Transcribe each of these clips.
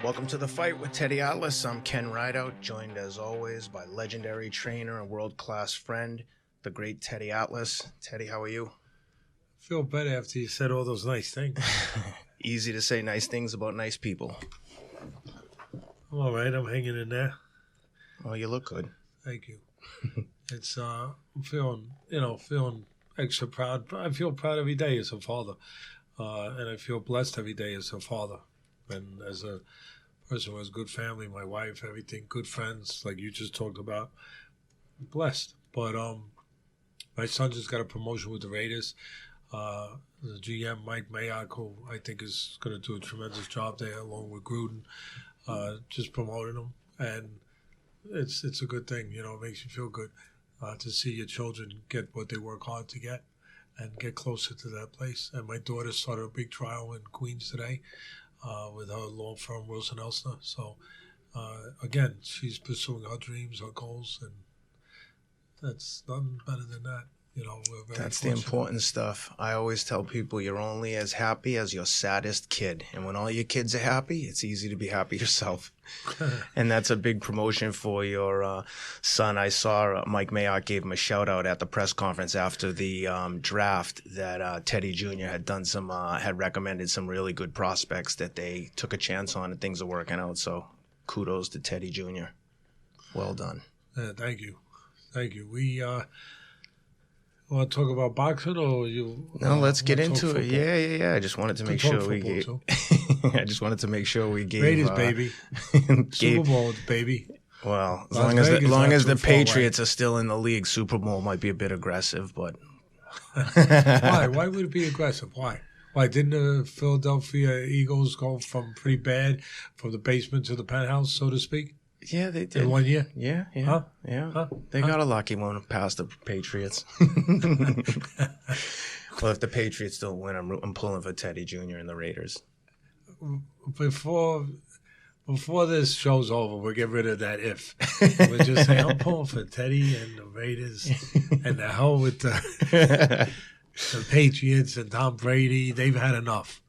Welcome to The Fight with Teddy Atlas. I'm Ken Rideout, joined as always by legendary trainer and world-class friend, the great Teddy Atlas. Teddy, how are you? I feel better after you said all those nice things. Easy to say nice things about nice people. I'm all right. I'm hanging in there. Oh, you look good. Thank you. It's I'm feeling extra proud. I feel proud every day as a father, and I feel blessed every day as a father, and as a person who has good family, my wife, everything, good friends, like you just talked about. I'm blessed. But my son just got a promotion with the Raiders. The GM, Mike Mayock, who I think is going to do a tremendous job there, along with Gruden, just promoting him, and it's a good thing. You know, it makes you feel good to see your children get what they work hard to get and get closer to that place. And my daughter started a big trial in Queens today with her law firm, Wilson Elstner. So, again, she's pursuing her dreams, her goals, and that's nothing better than that. You know, we're very That's fortunate. the important stuff. I always tell people you're only as happy as your saddest kid. And when all your kids are happy, it's easy to be happy yourself. And that's a big promotion for your son. I saw Mike Mayock gave him a shout out at the press conference after the draft that Teddy Jr. had done had recommended some really good prospects that they took a chance on, and things are working out. So kudos to Teddy Jr. Well done. Thank you. We want to talk about boxing, or you? No, let's get into it. Football? Yeah. I just wanted to make sure we gave. I just wanted to make sure we gave. Raiders, baby. Super Bowl, baby. Well, as Las long as the too far away. Patriots are still in the league, Super Bowl might be a bit aggressive, but Why? Why would it be aggressive? Why? Why didn't the Philadelphia Eagles go from pretty bad, from the basement to the penthouse, so to speak? yeah, they did. In 1 year? Yeah. Huh? They got a lucky one past the Patriots. Well, if the Patriots don't win, I'm pulling for Teddy Jr. and the Raiders. Before this show's over, we'll get rid of that if. We'll just say, I'm pulling for Teddy and the Raiders, and the hell with the Patriots and Tom Brady. They've had enough.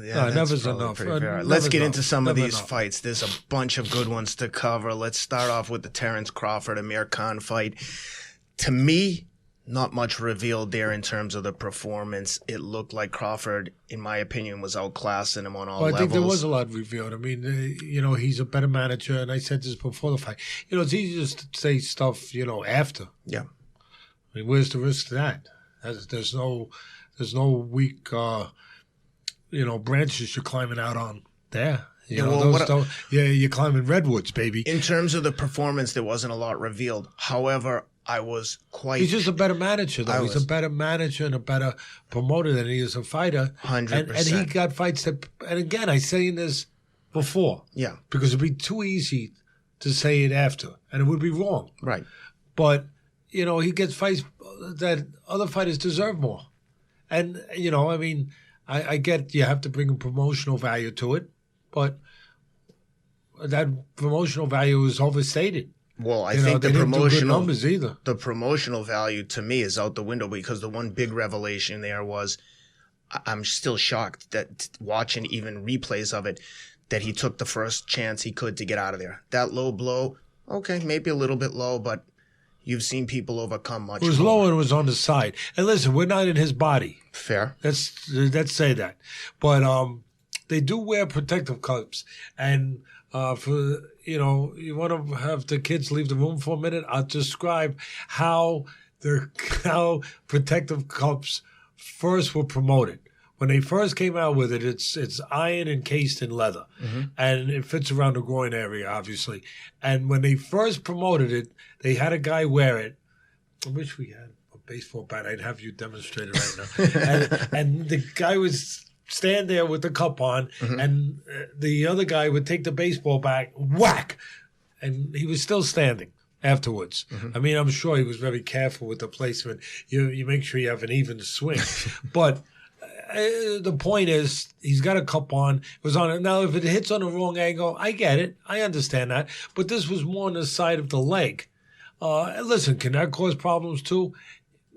Yeah, never's probably enough. pretty fair. Never's Let's get enough. into some of Never these enough. fights. There's a bunch of good ones to cover. Let's start off with the Terence Crawford, Amir Khan fight. To me, not much revealed there in terms of the performance. It looked like Crawford, in my opinion, was outclassing him on all Well, I levels. think there was a lot revealed. I mean, he's a better manager, and I said this before the fight. It's easy just to say stuff, after. Yeah. I mean, where's the risk to that? There's no weak, branches you're climbing out on there. You're climbing redwoods, baby. In terms of the performance, there wasn't a lot revealed. However, I was quite... He's just a better manager, though. He's a better manager and a better promoter than he is a fighter. 100%. And he got fights that... And again, I saying this before. Yeah. Because it'd be too easy to say it after. And it would be wrong. Right. But, he gets fights that other fighters deserve more. And, I get you have to bring a promotional value to it. But that promotional value is overstated. Well, I think they didn't do good numbers either. The promotional value to me is out the window, because the one big revelation there was, I'm still shocked that watching even replays of it, that he took the first chance he could to get out of there. That low blow, okay, maybe a little bit low, but you've seen people overcome much more. It was low and it was on the side. And listen, we're not in his body. Fair. Let's say that. But they do wear protective cups, and you want to have the kids leave the room for a minute. I'll describe how protective cups first were promoted. When they first came out with it, it's iron encased in leather, and it fits around the groin area, obviously. And when they first promoted it, they had a guy wear it. I wish we had a baseball bat. I'd have you demonstrate it right now. and the guy would stand there with the cup on, and the other guy would take the baseball bat, whack, and he was still standing afterwards. I mean, I'm sure he was very careful with the placement. You make sure you have an even swing. But the point is, he's got a cup on. It was on it. Now, if it hits on the wrong angle, I get it. I understand that. But this was more on the side of the leg. Listen, can that cause problems too?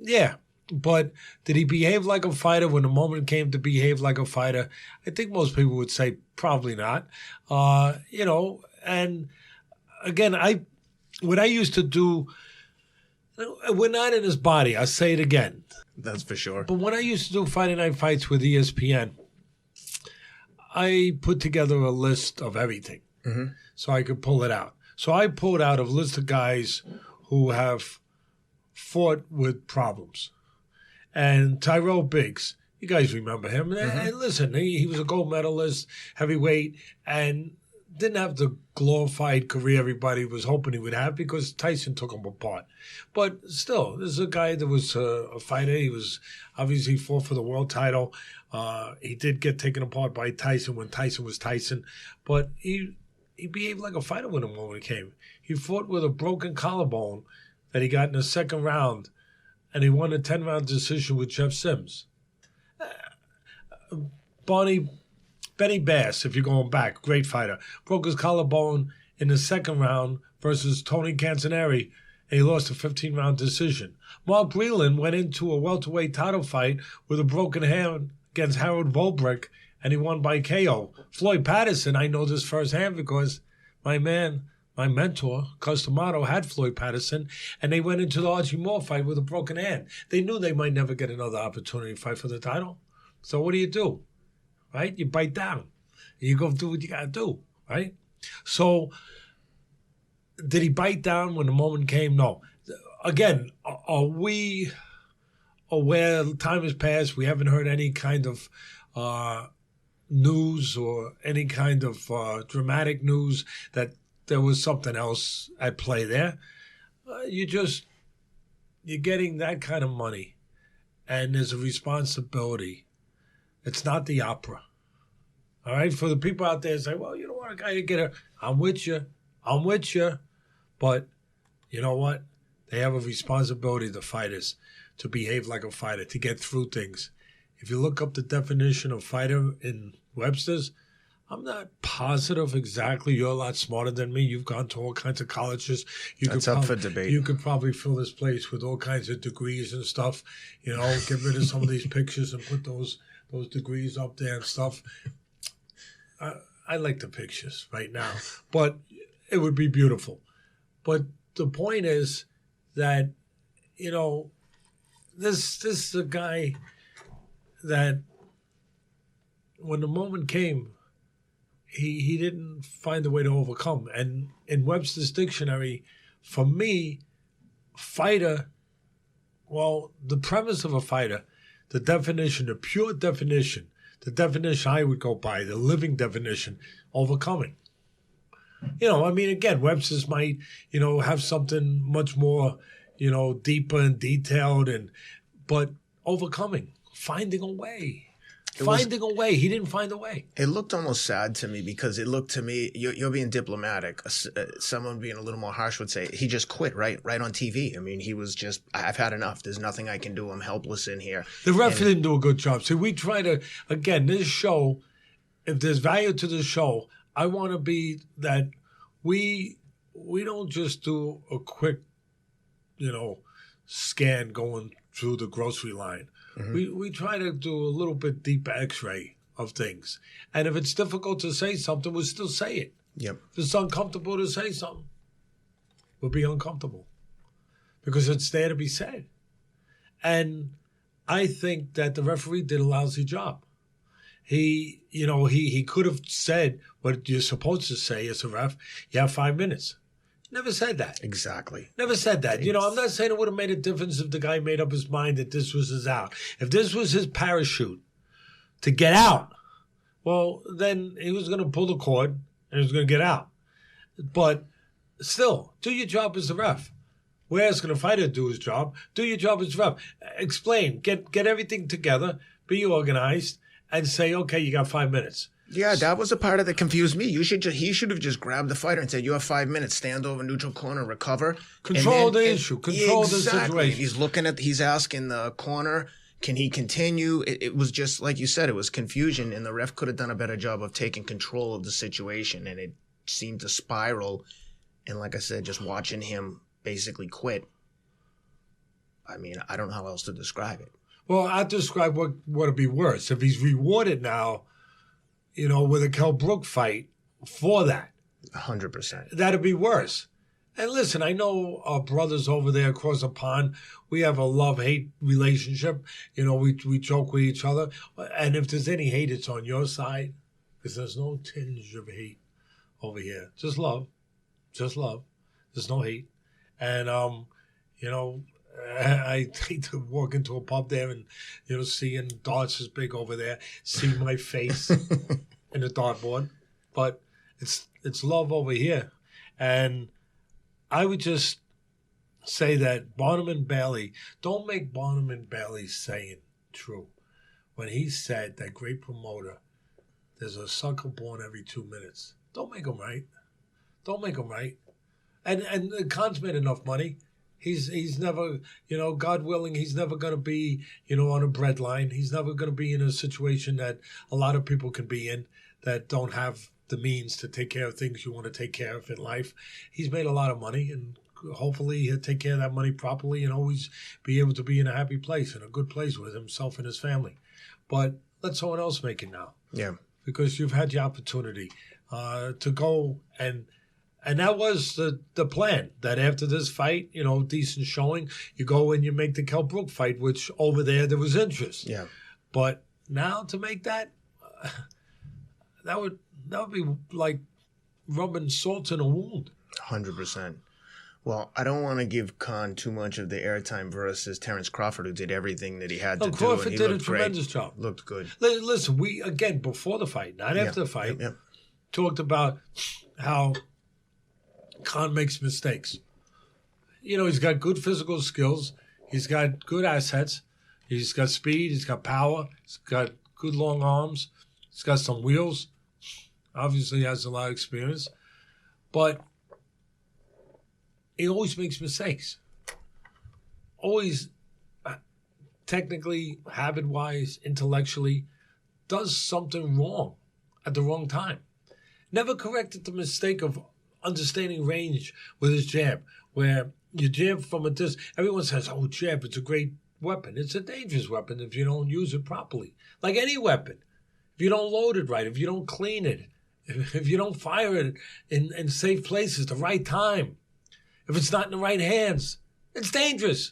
Yeah. But did he behave like a fighter when the moment came to behave like a fighter? I think most people would say probably not. And again, what I used to do, we're not in his body. I'll say it again. That's for sure. But when I used to do Friday night fights with ESPN, I put together a list of everything so I could pull it out. So I pulled out a list of guys who have fought with problems. And Tyrell Biggs, you guys remember him. And listen, he was a gold medalist, heavyweight, and didn't have the glorified career everybody was hoping he would have because Tyson took him apart. But still, this is a guy that was a fighter. He was obviously fought for the world title. He did get taken apart by Tyson when Tyson was Tyson. But he behaved like a fighter when the moment came. He fought with a broken collarbone that he got in the second round, and he won a 10-round decision with Jeff Sims. Benny Bass, if you're going back, great fighter, broke his collarbone in the second round versus Tony Canzoneri, and he lost a 15-round decision. Mark Breland went into a welterweight title fight with a broken hand against Harold Volbrick, and he won by KO. Floyd Patterson, I know this firsthand because my mentor, Customato, had Floyd Patterson, and they went into the Archie Moore fight with a broken hand. They knew they might never get another opportunity to fight for the title. So what do? Right? You bite down. You go do what you got to do, right? So did he bite down when the moment came? No. Again, are we aware time has passed? We haven't heard any kind of news or any kind of dramatic news that there was something else at play there. You're getting that kind of money, and there's a responsibility. It's not the opera. All right? For the people out there that say, well, you don't want a guy to get a... I'm with you. But you know what? They have a responsibility, the fighters, to behave like a fighter, to get through things. If you look up the definition of fighter in Webster's, I'm not positive exactly. You're a lot smarter than me. You've gone to all kinds of colleges. That's up for debate. You could probably fill this place with all kinds of degrees and stuff. Get rid of some of these pictures and put those degrees up there and stuff. I like the pictures right now, but it would be beautiful. But the point is that, this is a guy that when the moment came, he didn't find a way to overcome. And in Webster's dictionary, for me, fighter, well, the premise of a fighter, the definition, the pure definition, the definition I would go by, the living definition, overcoming. Again, Webster's might, have something much more, deeper and detailed, but overcoming, finding a way. He didn't find a way. It looked almost sad to me because it looked to me, you're being diplomatic. Someone being a little more harsh would say, he just quit right on TV. I mean, he was just, I've had enough. There's nothing I can do. I'm helpless in here. The ref didn't do a good job. See, we try to, again, this show, if there's value to the show, I want to be that we don't just do a quick, scan going through the grocery line. Mm-hmm. We try to do a little bit deeper x-ray of things. And if it's difficult to say something, we'll still say it. Yep. If it's uncomfortable to say something, we'll be uncomfortable. Because it's there to be said. And I think that the referee did a lousy job. He could have said what you're supposed to say as a ref. You have 5 minutes. Never said that. Exactly. Never said that. I'm not saying it would have made a difference if the guy made up his mind that this was his out. If this was his parachute to get out, well, then he was going to pull the cord and he was going to get out. But still, do your job as a ref. We're asking a fighter to do his job. Do your job as a ref. Explain. Get everything together. Be organized. And say, okay, you got 5 minutes. Yeah, that was the part that confused me. He should have just grabbed the fighter and said, you have 5 minutes, stand over neutral corner, recover. Control the issue, control the situation. He's asking the corner, can he continue? It was just, like you said, it was confusion, and the ref could have done a better job of taking control of the situation, and it seemed to spiral. And like I said, just watching him basically quit, I mean, I don't know how else to describe it. Well, I'd describe what would be worse. If he's rewarded now, with a Kell Brook fight for that. 100%. That'd be worse. And listen, I know our brothers over there across the pond, we have a love-hate relationship. We joke with each other. And if there's any hate, it's on your side. Because there's no tinge of hate over here. Just love. Just love. There's no hate. And, I hate to walk into a pub there and, seeing darts as big over there, see my face in the dartboard. But it's love over here. And I would just say that Barnum and Bailey, don't make Barnum and Bailey's saying true. When he said, that great promoter, there's a sucker born every 2 minutes. Don't make him right. Don't make him right. And Khan's made enough money. He's never, God willing, he's never going to be, on a breadline. He's never going to be in a situation that a lot of people can be in that don't have the means to take care of things you want to take care of in life. He's made a lot of money, and hopefully he'll take care of that money properly and always be able to be in a happy place, in a good place with himself and his family. But let someone else make it now. Yeah. Because you've had the opportunity to go and that was the plan, that after this fight, decent showing, you go and you make the Kell Brook fight, which over there was interest. Yeah. But now to make that, that would be like rubbing salt in a wound. 100%. Well, I don't want to give Khan too much of the airtime versus Terence Crawford, who did everything that he had to do. Crawford and he did a looked great. tremendous job. Looked good. Listen, we, again, before the fight, not after the fight, talked about how Khan makes mistakes. He's got good physical skills. He's got good assets. He's got speed. He's got power. He's got good long arms. He's got some wheels. Obviously, he has a lot of experience. But he always makes mistakes. Always, technically, habit-wise, intellectually, does something wrong at the wrong time. Never corrected the mistake of understanding range with his jab, where you jab from a distance. Everyone says, oh, jab, it's a great weapon. It's a dangerous weapon if you don't use it properly. Like any weapon. If you don't load it right, if you don't clean it, if you don't fire it in safe places, the right time, if it's not in the right hands, it's dangerous.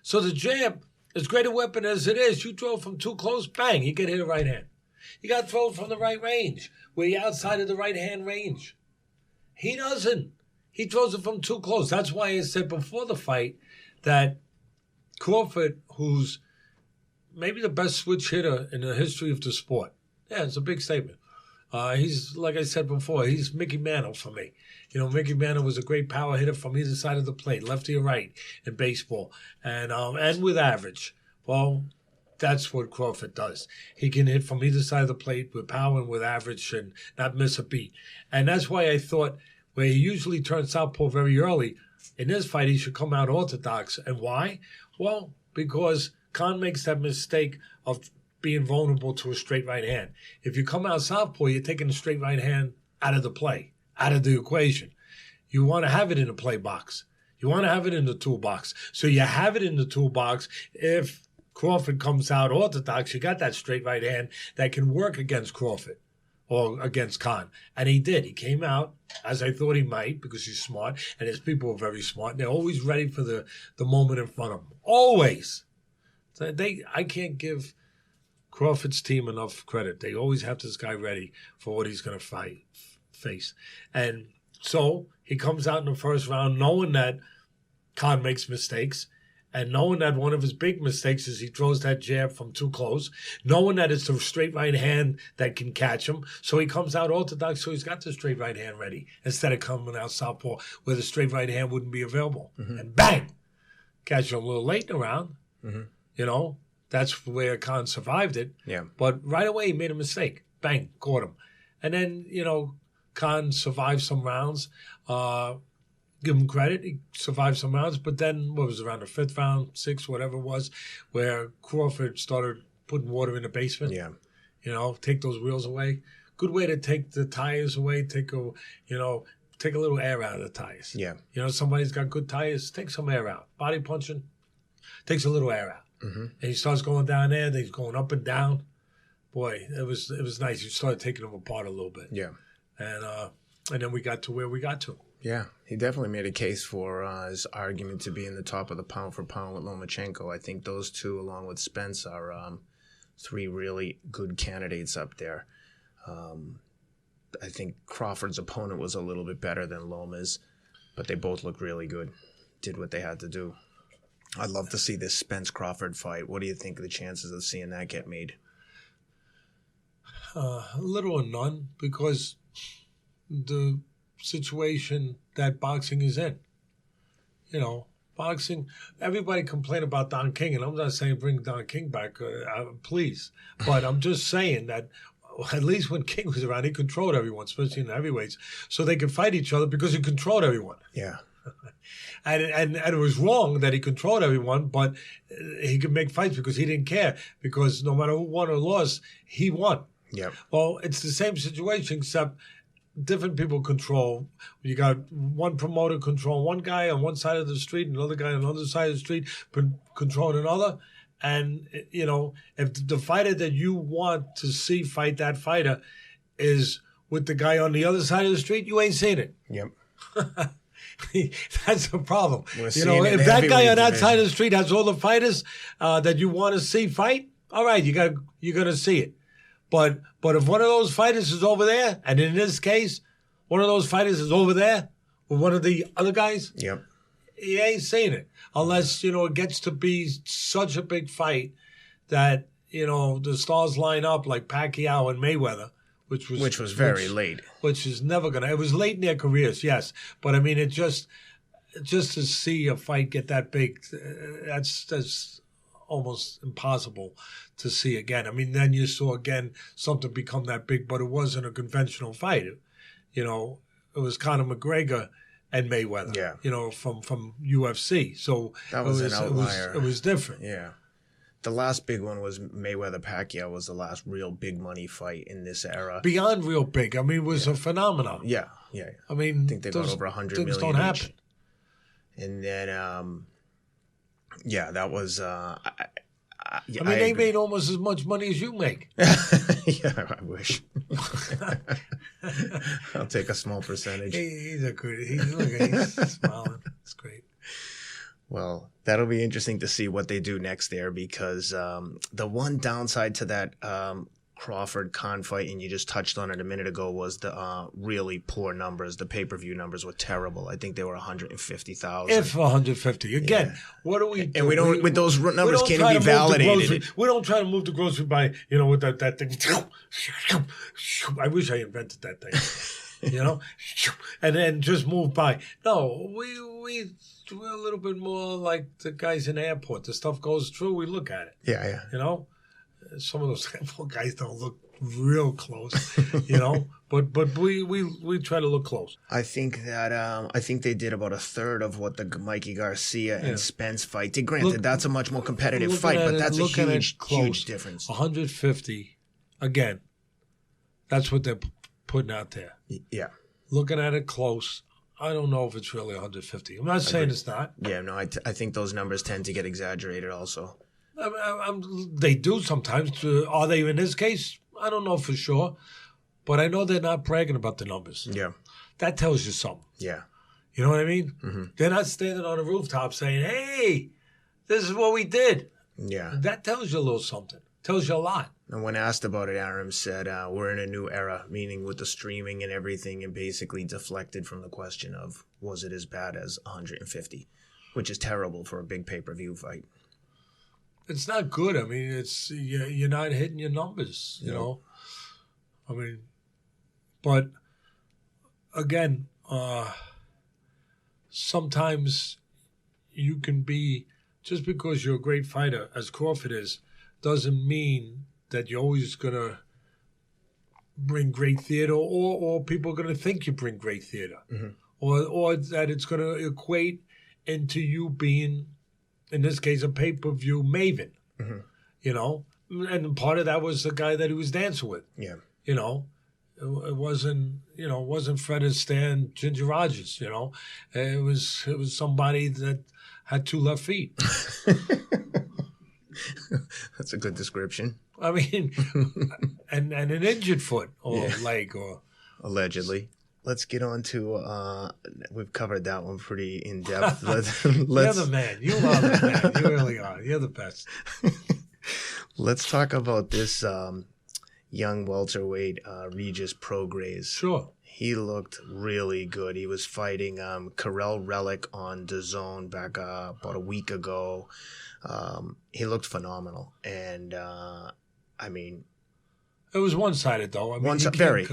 So the jab, as great a weapon as it is, you throw it from too close, bang, you get hit a right hand. You got to throw it from the right range, where you're outside of the right hand range. He doesn't. He throws it from too close. That's why I said before the fight that Crawford, who's maybe the best switch hitter in the history of the sport. Yeah, it's a big statement. He's, like I said before, he's Mickey Mantle for me. Mickey Mantle was a great power hitter from either side of the plate, lefty or right, in baseball, and with average. Well, that's what Crawford does. He can hit from either side of the plate with power and with average and not miss a beat. And that's why I thought, where he usually turns southpaw very early, in this fight he should come out orthodox. And why? Well, because Khan makes that mistake of being vulnerable to a straight right hand. If you come out southpaw, you're taking the straight right hand out of the play, out of the equation. You want to have it in the play box. You want to have it in the toolbox. So you have it in the toolbox. If Crawford comes out orthodox, you got that straight right hand that can work against Crawford or against Khan. And he did. He came out, as I thought he might, because he's smart, and his people are very smart. And they're always ready for the moment in front of them. Always. So I can't give Crawford's team enough credit. They always have this guy ready for what he's going to face. And so he comes out in the first round knowing that Khan makes mistakes, and knowing that one of his big mistakes is he throws that jab from too close, knowing that it's the straight right hand that can catch him. So he comes out orthodox, so he's got the straight right hand ready instead of coming out southpaw where the straight right hand wouldn't be available. Mm-hmm. And bang! Catch him a little late in the round. Mm-hmm. That's where Khan survived it. Yeah. But right away he made a mistake. Bang! Caught him. And then, Khan survived some rounds. Give him credit. He survived some rounds. But then, what was it, around the fifth round, sixth, whatever it was, where Crawford started putting water in the basement. Yeah. Take those wheels away. Good way to take the tires away. Take a little air out of the tires. Yeah. Somebody's got good tires. Take some air out. Body punching. Takes a little air out. Mm-hmm. And he starts going down there. Then he's going up and down. Boy, it was nice. You started taking him apart a little bit. Yeah. And then we got to where we got to. Yeah, he definitely made a case for his argument to be in the top of the pound for pound with Lomachenko. I think those two, along with Spence, are three really good candidates up there. I think Crawford's opponent was a little bit better than Loma's, but they both looked really good, did what they had to do. I'd love to see this Spence-Crawford fight. What do you think of the chances of seeing that get made? Little or none, because the situation that boxing is in. You know, boxing, everybody complain about Don King, and I'm not saying bring Don King back, please. But I'm just saying that at least when King was around, he controlled everyone, especially in the heavyweights, so they could fight each other because he controlled everyone. Yeah. And it was wrong that he controlled everyone, but he could make fights because he didn't care, because no matter who won or lost, he won. Yep. Well, it's the same situation, except different people control. You got one promoter control one guy on one side of the street, and another guy on the other side of the street controlling another. And, you know, if the fighter that you want to see fight that fighter is with the guy on the other side of the street, you ain't seen it. Yep. That's the problem. You know, if that guy on that side of the street has all the fighters that you want to see fight, all right, you're gonna see it. But if one of those fighters is over there, and in this case, one of those fighters is over there with one of the other guys, yep, you ain't seen it. Unless, you know, it gets to be such a big fight that, you know, the stars line up like Pacquiao and Mayweather, which was very late. Which is never gonna. It was late in their careers, yes, but I mean, it just to see a fight get that big, that's almost impossible to see again. I mean, then you saw again something become that big, but it wasn't a conventional fight. You know, it was Conor McGregor and Mayweather. Yeah. You know, from UFC. So that was an outlier. It was different. Yeah. The last big one was Mayweather-Pacquiao was the last real big money fight in this era. Beyond real big. I mean, it was a phenomenon. Yeah. I mean, I think they got over 100 million things don't happen. Each. And then, that was. I mean, they made almost as much money as you make. Yeah, I wish. I'll take a small percentage. He's smiling. It's great. Well, that'll be interesting to see what they do next there, because the one downside to that Crawford-Khan fight, and you just touched on it a minute ago, was the really poor numbers. The pay-per-view numbers were terrible. I think they were 150,000. If 150. Again, what do we do? And we don't, with those numbers can't be validated. We don't try to move the grocery by, you know, with that thing. I wish I invented that thing, you know, and then just move by. No, we're a little bit more like the guys in the airport. The stuff goes through, we look at it. Yeah. You know? Some of those airport guys don't look real close, you know? But we try to look close. I think that they did about a third of what the Mikey Garcia and Spence fight did. Granted, that's a much more competitive fight, but that's a huge difference. 150, again, that's what they're putting out there. Yeah. Looking at it close, I don't know if it's really 150. I'm not saying it's not. Yeah, no, I think those numbers tend to get exaggerated also. They do sometimes. Are they in this case? I don't know for sure. But I know they're not bragging about the numbers. Yeah. That tells you something. Yeah. You know what I mean? Mm-hmm. They're not standing on a rooftop saying, hey, this is what we did. Yeah. That tells you a little something. Tells you a lot. And when asked about it, Aram said, we're in a new era, meaning with the streaming and everything, and basically deflected from the question of, was it as bad as 150? Which is terrible for a big pay-per-view fight. It's not good. I mean, it's you're not hitting your numbers, you know. I mean, but again, sometimes you can be, just because you're a great fighter, as Crawford is, doesn't mean that you're always going to bring great theater, or people are going to think you bring great theater, or that it's going to equate into you being, in this case, a pay-per-view maven, you know? And part of that was the guy that he was dancing with. Yeah. You know? It wasn't Fred Astaire and Ginger Rogers, you know? It was somebody that had 2 left feet. That's a good description. I mean, and an injured foot or leg or allegedly. Let's get on to. We've covered that one pretty in depth. Let's You're the man. You are the man. You really are. You're the best. Let's talk about this young welterweight, Regis Prograis. Sure. He looked really good. He was fighting Kiryl Relikh on DAZN back about a week ago. He looked phenomenal, and I mean, it was one-sided though. I mean, very.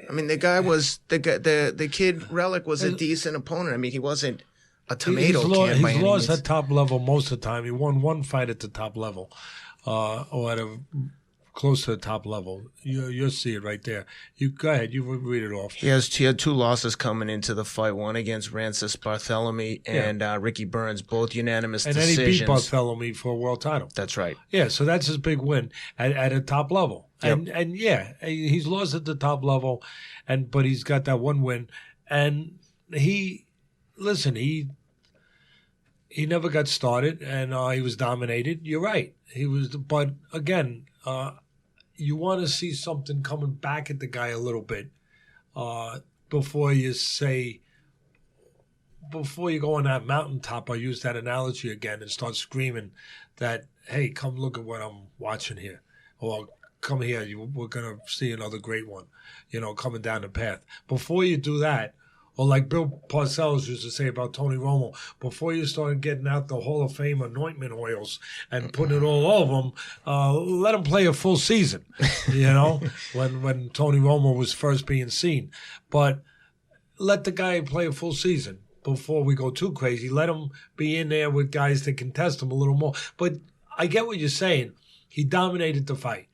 I mean, the guy was the kid Relikh was a decent opponent. I mean, he wasn't a tomato can by any means. He's lost at top level most of the time. He won 1 fight at the top level, or at a close to the top level. You'll see it right there. You go ahead. You read it off. He had 2 losses coming into the fight. One against Rancis Barthélemy and Ricky Burns, both unanimous decisions. And then he beat Barthélemy for a world title. That's right. Yeah, so that's his big win at a top level. Yep. And he's lost at the top level, but he's got that 1 win. And he never got started, and he was dominated. You're right. But again, you want to see something coming back at the guy a little bit before you go on that mountaintop. I'll use that analogy again and start screaming that, hey, come look at what I'm watching here. Or come here, we're going to see another great one, coming down the path. Before you do that, or like Bill Parcells used to say about Tony Romo, before you start getting out the Hall of Fame anointment oils and putting it all over them, let him play a full season, when Tony Romo was first being seen. But let the guy play a full season before we go too crazy. Let him be in there with guys that can test him a little more. But I get what you're saying. He dominated the fight.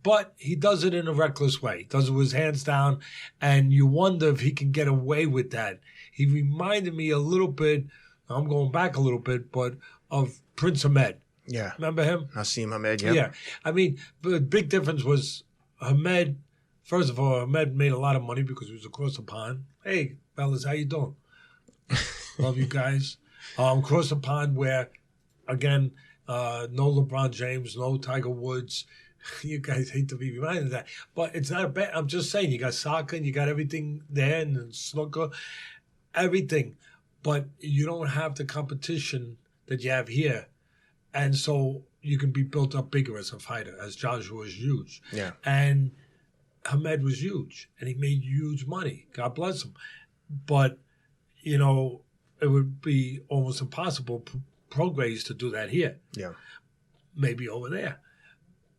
But he does it in a reckless way. He does it with his hands down, and you wonder if he can get away with that. He reminded me a little bit, I'm going back a little bit, but of Prince Ahmed. Yeah. Remember him? Naseem Hamed, yeah. Yeah. I mean, the big difference was Hamed, first of all, Hamed made a lot of money because he was across the pond. Hey, fellas, how you doing? Love you guys. Across the pond where, again, no LeBron James, no Tiger Woods. You guys hate to be reminded of that. But it's not a bad. I'm just saying, you got soccer and you got everything there and snooker, everything. But you don't have the competition that you have here. And so you can be built up bigger as a fighter, as Joshua is huge. Yeah. And Hamed was huge, and he made huge money. God bless him. But, it would be almost impossible for Prograis to do that here. Yeah. Maybe over there.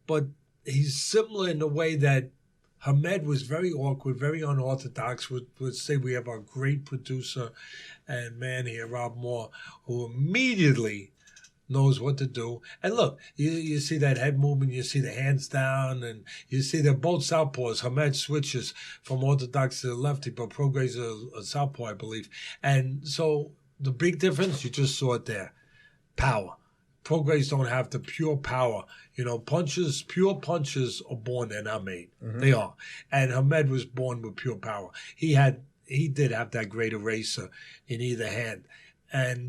But he's similar in the way that Hamed was very awkward, very unorthodox. Would say we have our great producer and man here, Rob Moore, who immediately knows what to do. And look, you see that head movement, you see the hands down, and you see they're both southpaws. Hamed switches from orthodox to lefty, but Prograis is a southpaw, I believe. And so the big difference, you just saw it there. Power. Prograis don't have the pure power. Pure punches are born, they're not made. Mm-hmm. They are. And Hamed was born with pure power. He did have that great eraser in either hand.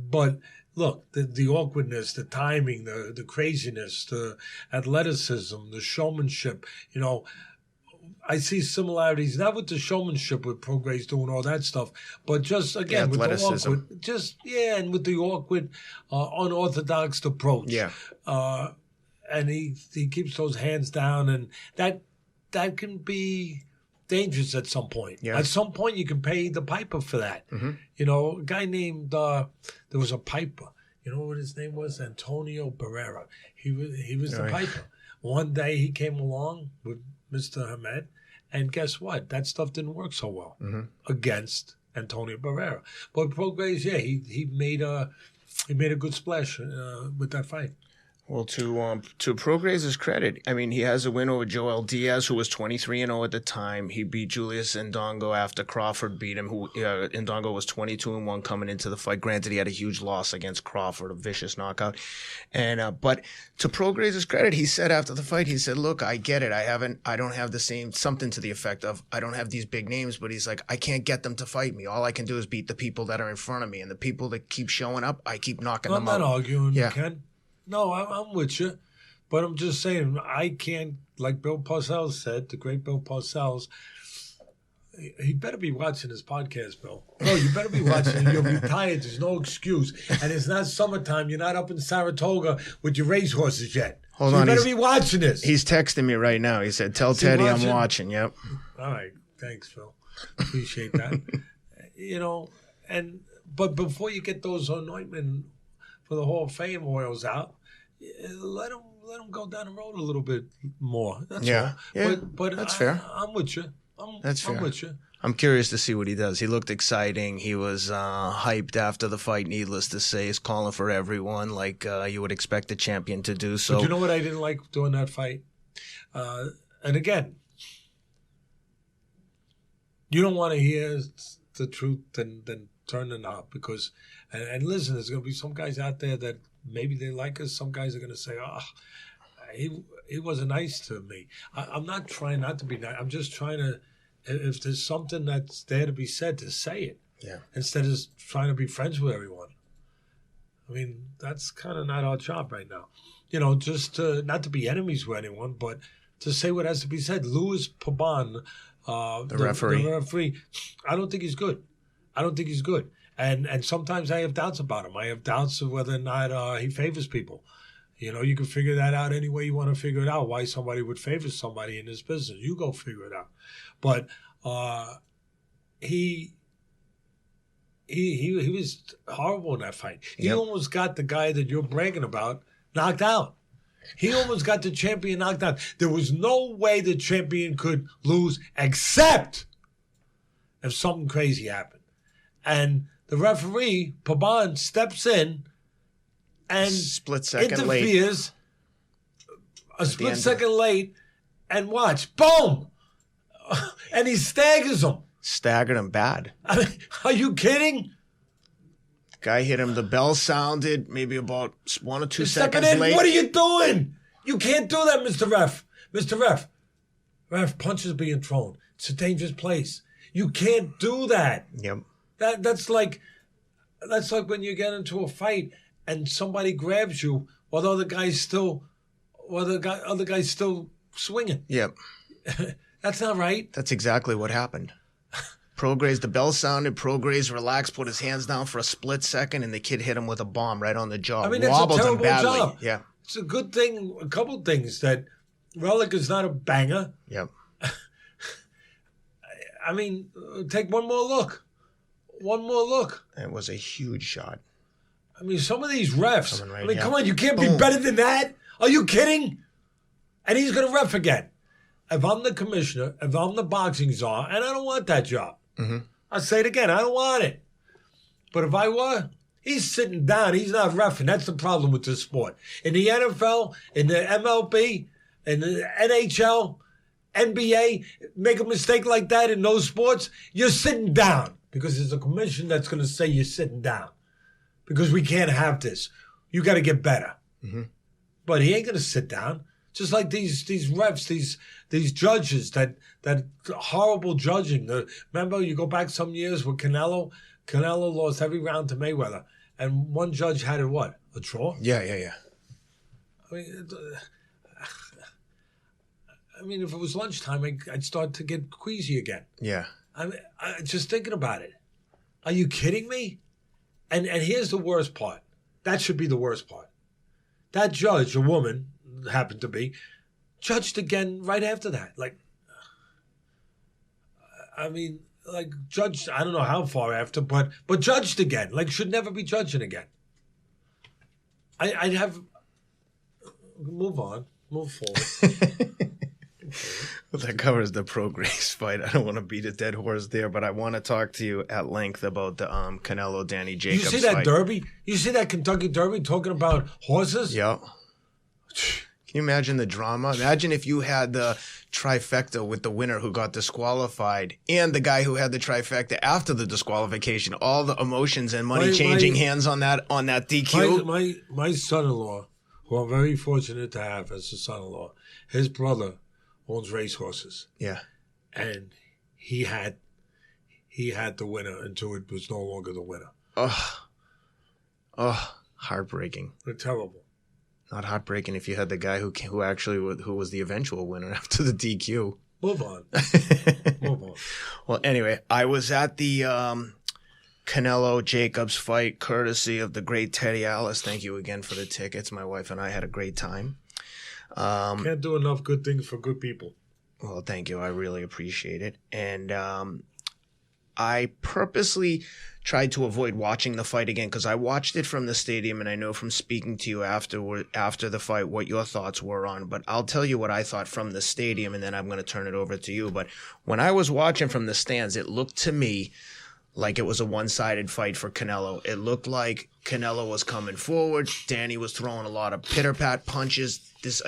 But look, the awkwardness, the timing, the craziness, the athleticism, the showmanship, I see similarities, not with the showmanship with Prograis doing all that stuff, but just, again, with the awkward, and with the awkward, unorthodox approach. Yeah. And he keeps those hands down, and that can be dangerous at some point. Yeah. At some point, you can pay the piper for that. Mm-hmm. A guy named, there was a piper. You know what his name was? Antonio Barrera. He was the piper. One day he came along with Mr. Hamed, and guess what? That stuff didn't work so well against Antonio Barrera. But Prograis, he made a good splash with that fight. Well, to Prograis' credit, I mean, he has a win over Joel Diaz, who was 23-0 at the time. He beat Julius Ndongo after Crawford beat him. Ndongo was 22-1 coming into the fight. Granted, he had a huge loss against Crawford, a vicious knockout. And but to Prograis' credit, he said after the fight, he said, "Look, I get it. I don't have the same something to the effect of I don't have these big names, but he's like, I can't get them to fight me. All I can do is beat the people that are in front of me, and the people that keep showing up, I keep knocking them out." I'm not arguing, Yeah. Ken. No, I'm with you. But I'm just saying, I can't, like Bill Parcells said, the great Bill Parcells, he better be watching this podcast, Bill. No, you better be watching it. You're retired. There's no excuse. And it's not summertime. You're not up in Saratoga with your racehorses yet. Hold on. You better be watching this. He's texting me right now. He said, "Tell Teddy I'm watching." Yep. All right. Thanks, Phil. Appreciate that. But before you get those anointment for the Hall of Fame oils out, let them go down the road a little bit more. That's all. Yeah, but that's fair. I'm with you. That's fair. I'm with you. I'm curious to see what he does. He looked exciting. He was hyped after the fight, needless to say. He's calling for everyone like you would expect a champion to do. So, but you know what I didn't like during that fight? And again, you don't want to hear the truth, then turn the knob. Because, and listen, there's going to be some guys out there that maybe they like us. Some guys are going to say, "Oh, he wasn't nice to me." I'm not trying not to be nice. I'm just trying to, if there's something that's there to be said, to say it. Yeah. Instead of trying to be friends with everyone. I mean, that's kind of not our job right now. Just not to be enemies with anyone, but to say what has to be said. Luis Pabon, the referee, I don't think he's good. And sometimes I have doubts about him. I have doubts of whether or not he favors people. You can figure that out any way you want to figure it out, why somebody would favor somebody in this business. You go figure it out. But he was horrible in that fight. He almost got the guy that you're bragging about knocked out. He almost got the champion knocked out. There was no way the champion could lose except if something crazy happened. And the referee, Pabon, steps in and split second interferes a split second late, and watch, boom! And he staggers him. Staggered him bad. I mean, are you kidding? The guy hit him. The bell sounded maybe about 1 or 2 seconds in. late. What are you doing? You can't do that, Mr. Ref. Mr. Ref. Ref, punches being thrown. It's a dangerous place. You can't do that. Yep. That's like when you get into a fight and somebody grabs you while the other guy's still swinging. Yep. That's not right. That's exactly what happened. Prograis, the bell sounded. Prograis relaxed, put his hands down for a split second, and the kid hit him with a bomb right on the jaw. I mean, that's Wobbled a terrible him badly. job. Yeah. It's a good thing, a couple things, that Relikh is not a banger. Yep. I mean, take one more look. One more look. It was a huge shot. I mean, some of these refs. Right, come on, you can't be better than that. Are you kidding? And he's going to ref again. If I'm the commissioner, if I'm the boxing czar, and I don't want that job. Mm-hmm. I'll say it again, I don't want it. But if I were, he's sitting down. He's not reffing. That's the problem with this sport. In the NFL, in the MLB, in the NHL, NBA, make a mistake like that in those sports, you're sitting down. Because there's a commission that's going to say you're sitting down. Because we can't have this. You got to get better. Mm-hmm. But he ain't going to sit down. Just like these refs, these judges, that horrible judging. Remember, you go back some years with Canelo. Canelo lost every round to Mayweather. And one judge had a draw? Yeah. I mean, if it was lunchtime, I'd start to get queasy again. Yeah. I just thinking about it. Are you kidding me? And here's the worst part. That should be the worst part. That judge, a woman, happened to be, judged again right after that. Judged, I don't know how far after, but judged again. Should never be judging again. I'd have, move on, move forward. Well, that covers the Prograis fight. I don't want to beat a dead horse there, but I want to talk to you at length about the Canelo Danny Jacobs fight. You see that Derby? You see that Kentucky Derby talking about horses? Yeah. Can you imagine the drama? Imagine if you had the trifecta with the winner who got disqualified and the guy who had the trifecta after the disqualification. All the emotions and money changing hands on that DQ. My son-in-law, who I'm very fortunate to have as a son-in-law, his brother owns racehorses. Yeah. And he had the winner until it was no longer the winner. Heartbreaking. They're terrible. Not heartbreaking if you had the guy who was the eventual winner after the DQ. Move on. Move on. Well, anyway, I was at the Canelo Jacobs fight, courtesy of the great Teddy Atlas. Thank you again for the tickets. My wife and I had a great time. Can't do enough good things for good people. Well, thank you. I really appreciate it. And I purposely tried to avoid watching the fight again because I watched it from the stadium, and I know from speaking to you after the fight what your thoughts were on. But I'll tell you what I thought from the stadium, and then I'm going to turn it over to you. But when I was watching from the stands, it looked to me like it was a one-sided fight for Canelo. It looked like Canelo was coming forward. Danny was throwing a lot of pitter-pat punches. This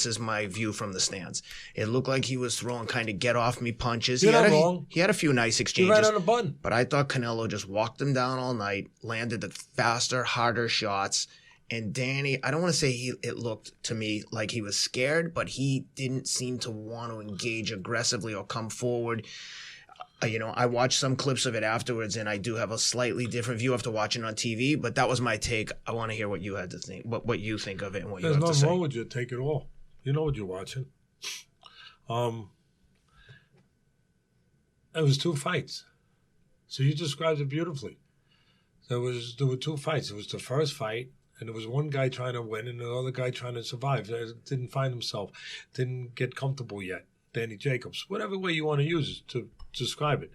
is my view from the stands. It looked like he was throwing kind of get-off-me punches. You're not wrong. He had a few nice exchanges. You're right on the button. But I thought Canelo just walked him down all night, landed the faster, harder shots. And Danny, I don't want to say it looked to me like he was scared, but he didn't seem to want to engage aggressively or come forward. I watched some clips of it afterwards, and I do have a slightly different view after watching on TV, but that was my take. I want to hear what you had to think, what you think of it and what you have to say. There's nothing wrong with your take at all. You know what you're watching. It was two fights. So you described it beautifully. There were two fights. It was the first fight, and there was one guy trying to win and the other guy trying to survive. Didn't find himself, didn't get comfortable yet. Danny Jacobs, whatever way you want to use it to describe it.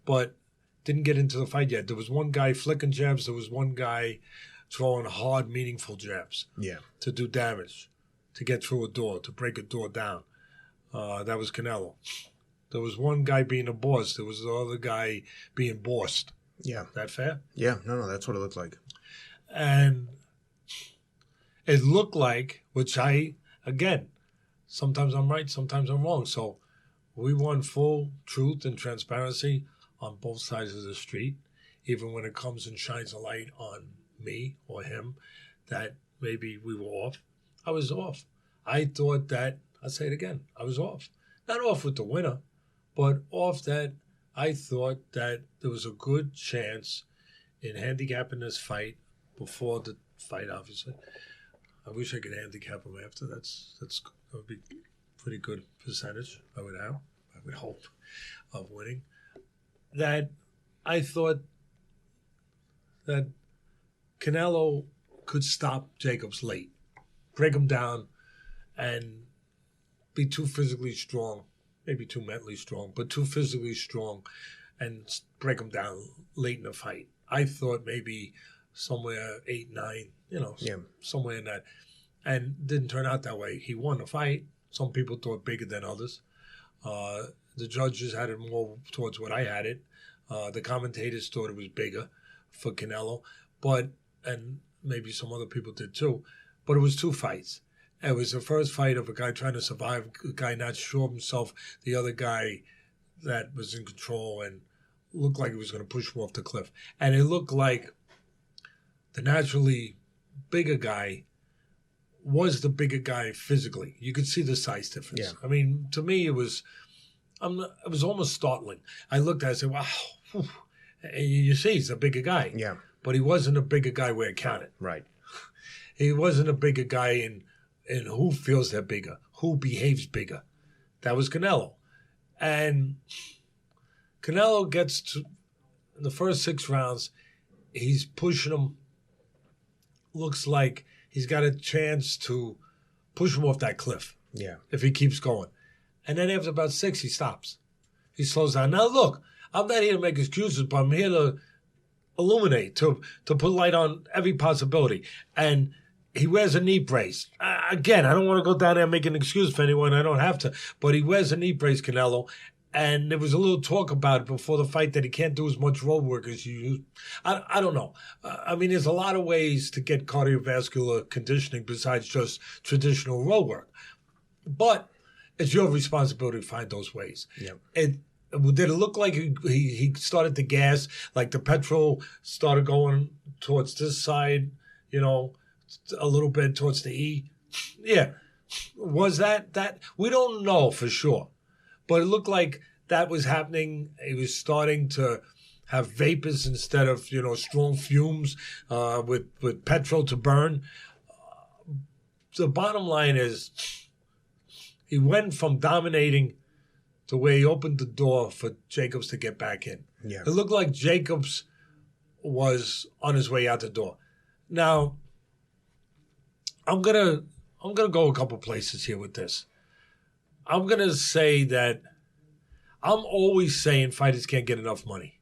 But didn't get into the fight yet. There was one guy flicking jabs. There was one guy throwing hard, meaningful jabs. Yeah. To do damage, to get through a door, to break a door down. That was Canelo. There was one guy being a boss. There was the other guy being bossed. Yeah. That fair? Yeah. No, that's what it looked like. And it looked like, again, sometimes I'm right, sometimes I'm wrong. So we want full truth and transparency on both sides of the street, even when it comes and shines a light on me or him that maybe we were off. I was off. I thought that, I'll say it again, I was off. Not off with the winner, but off that I thought that there was a good chance in handicapping this fight before the fight, obviously. I wish I could handicap him after. That would be pretty good percentage, I would hope, of winning. That I thought that Canelo could stop Jacobs late, break him down, and be too physically strong, maybe too mentally strong, but too physically strong, and break him down late in the fight. I thought maybe somewhere 8-9, somewhere in that. And didn't turn out that way. He won the fight. Some people thought bigger than others. The judges had it more towards what I had it. The commentators thought it was bigger for Canelo, and maybe some other people did too. But it was two fights. It was the first fight of a guy trying to survive, a guy not sure of himself, the other guy that was in control and looked like he was going to push him off the cliff. And it looked like the naturally bigger guy was the bigger guy physically. You could see the size difference. Yeah. I mean, to me, it was almost startling. I looked at it and said, wow. Whew. You see, he's a bigger guy. Yeah. But he wasn't a bigger guy where it counted. Right. He wasn't a bigger guy in who feels they're bigger, who behaves bigger. That was Canelo. And Canelo gets to, in the first 6 rounds, he's pushing him. Looks like he's got a chance to push him off that cliff. Yeah. If he keeps going. And then after about 6, he stops. He slows down. Now, look, I'm not here to make excuses, but I'm here to illuminate, to put light on every possibility. And he wears a knee brace. Again, I don't want to go down there and make an excuse for anyone. I don't have to. But he wears a knee brace, Canelo. And there was a little talk about it before the fight that he can't do as much road work as you used. I don't know. I mean, there's a lot of ways to get cardiovascular conditioning besides just traditional road work. But it's your responsibility to find those ways. Yep. Did it look like he started to gas, like the petrol started going towards this side, a little bit towards the E? Yeah. Was that? We don't know for sure. But it looked like that was happening. He was starting to have vapors instead of, strong fumes with petrol to burn. The bottom line is he went from dominating to where he opened the door for Jacobs to get back in. Yeah. It looked like Jacobs was on his way out the door. Now, I'm gonna go a couple places here with this. I'm going to say that I'm always saying fighters can't get enough money.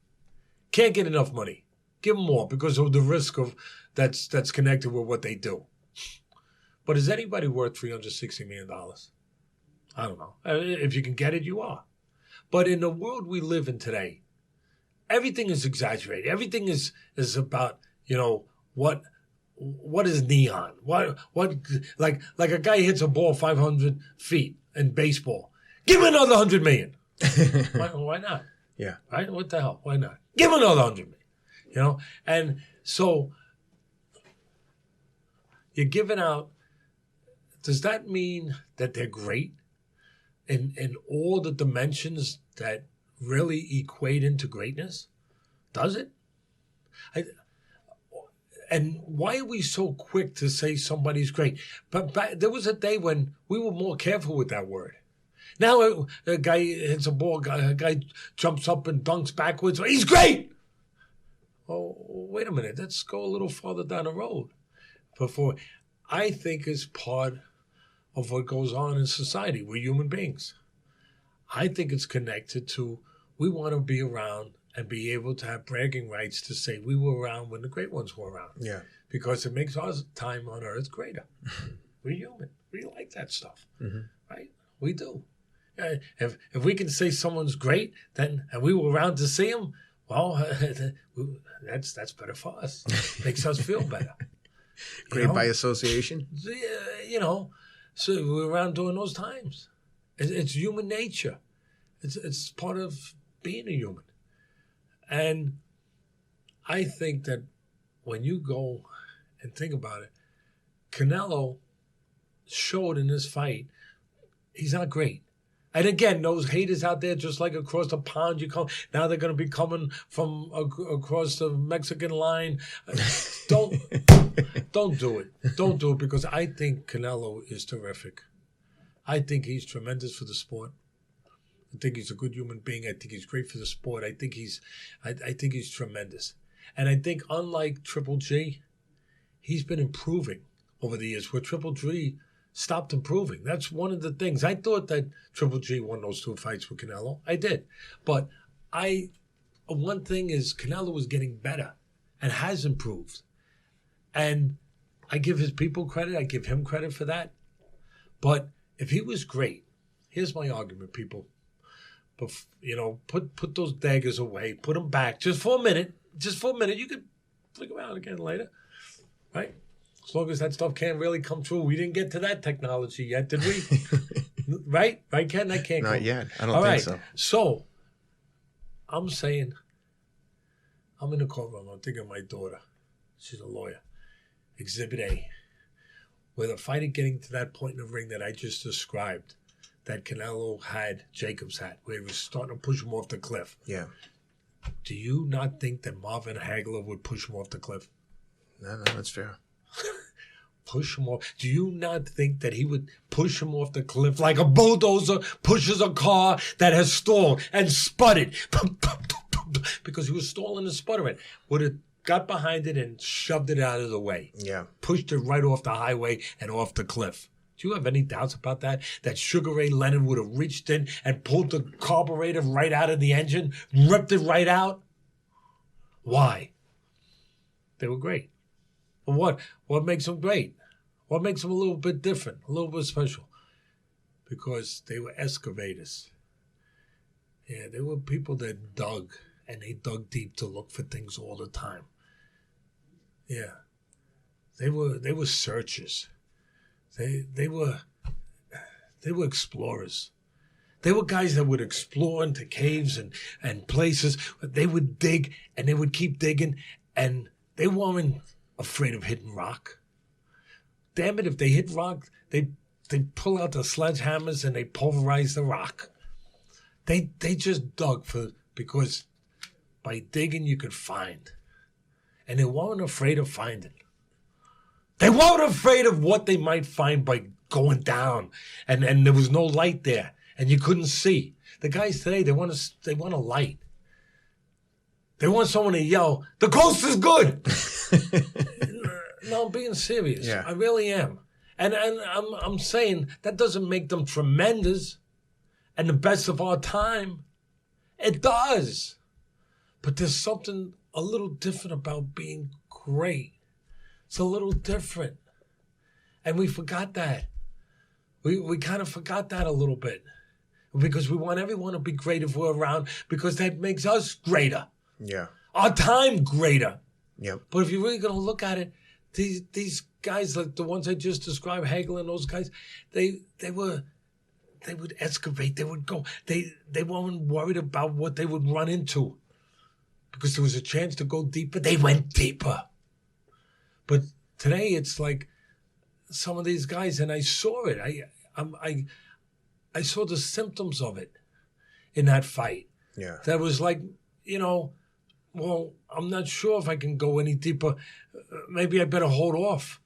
Can't get enough money. Give them more because of the risk of that's connected with what they do. But is anybody worth $360 million? I don't know. If you can get it, you are. But in the world we live in today, everything is exaggerated. Everything is about, what is neon? What like a guy hits a ball 500 feet in baseball. Give him another $100 million. Why not? Yeah. Right? What the hell? Why not? Give him another $100 million. And so you're giving out. Does that mean that they're great in all the dimensions that really equate into greatness? Does it? And why are we so quick to say somebody's great? But there was a day when we were more careful with that word. Now a guy hits a ball, a guy jumps up and dunks backwards. He's great! Oh, wait a minute. Let's go a little farther down the road. Before, I think is part of what goes on in society. We're human beings. I think it's connected to we want to be around and be able to have bragging rights to say we were around when the great ones were around. Yeah. Because it makes our time on earth greater. We're human. We like that stuff. Mm-hmm. Right? We do. If we can say someone's great, then and we were around to see him, well, that's better for us. Makes us feel better. Great by association? So we're around during those times. It's human nature. It's part of being a human. And I think that when you go and think about it, Canelo showed in this fight he's not great. And again, those haters out there, just like across the pond, now they're going to be coming from across the Mexican line. Don't do it. Don't do it because I think Canelo is terrific. I think he's tremendous for the sport. I think he's a good human being. I think he's great for the sport. I think he's tremendous. And I think unlike Triple G, he's been improving over the years where Triple G stopped improving. That's one of the things. I thought that Triple G won those two fights with Canelo. I did. But one thing is Canelo was getting better and has improved. And I give his people credit. I give him credit for that. But if he was great, here's my argument, people. But, put those daggers away. Put them back just for a minute. Just for a minute. You could flick them out again later. Right? As long as that stuff can't really come true. We didn't get to that technology yet, did we? Right? Right, Ken? That can't Not come. yet. I don't think so. So, I'm saying, I'm in the courtroom. I'm thinking of my daughter. She's a lawyer. Exhibit A. With a fighter getting to that point in the ring that I just described, that Canelo had, Jacobs had, where he was starting to push him off the cliff. Yeah. Do you not think that Marvin Hagler would push him off the cliff? No, that's fair. Push him off. Do you not think that he would push him off the cliff like a bulldozer pushes a car that has stalled and sputtered? Because he was stalling and sputtering. Would have got behind it and shoved it out of the way. Yeah. Pushed it right off the highway and off the cliff. Do you have any doubts about that? That Sugar Ray Leonard would have reached in and pulled the carburetor right out of the engine, ripped it right out? Why? They were great. But what makes them great? What makes them a little bit different, a little bit special? Because they were excavators. Yeah, there were people that dug, and they dug deep to look for things all the time. Yeah. They were searchers. They were explorers. They were guys that would explore into caves and places. They would dig, and they would keep digging, and they weren't afraid of hitting rock. Damn it, if they hit rock, they pull out the sledgehammers and they pulverize the rock. They just dug because by digging you could find. And they weren't afraid of finding. They weren't afraid of what they might find by going down. And there was no light there. And you couldn't see. The guys today, they want a light. They want someone to yell, "The coast is good!" No, I'm being serious. Yeah. I really am. And I'm saying that doesn't make them tremendous and the best of our time. It does. But there's something a little different about being great. It's a little different. And we forgot that. We kind of forgot that a little bit. Because we want everyone to be great if we're around, because that makes us greater. Yeah. Our time greater. Yep. But if you're really going to look at it, these guys, like the ones I just described, Hagel and those guys, they would excavate. They would go. They weren't worried about what they would run into, because there was a chance to go deeper. They went deeper. But today it's like some of these guys, and I saw it. I saw the symptoms of it in that fight. Yeah. That was like, well, I'm not sure if I can go any deeper. Maybe I better hold off.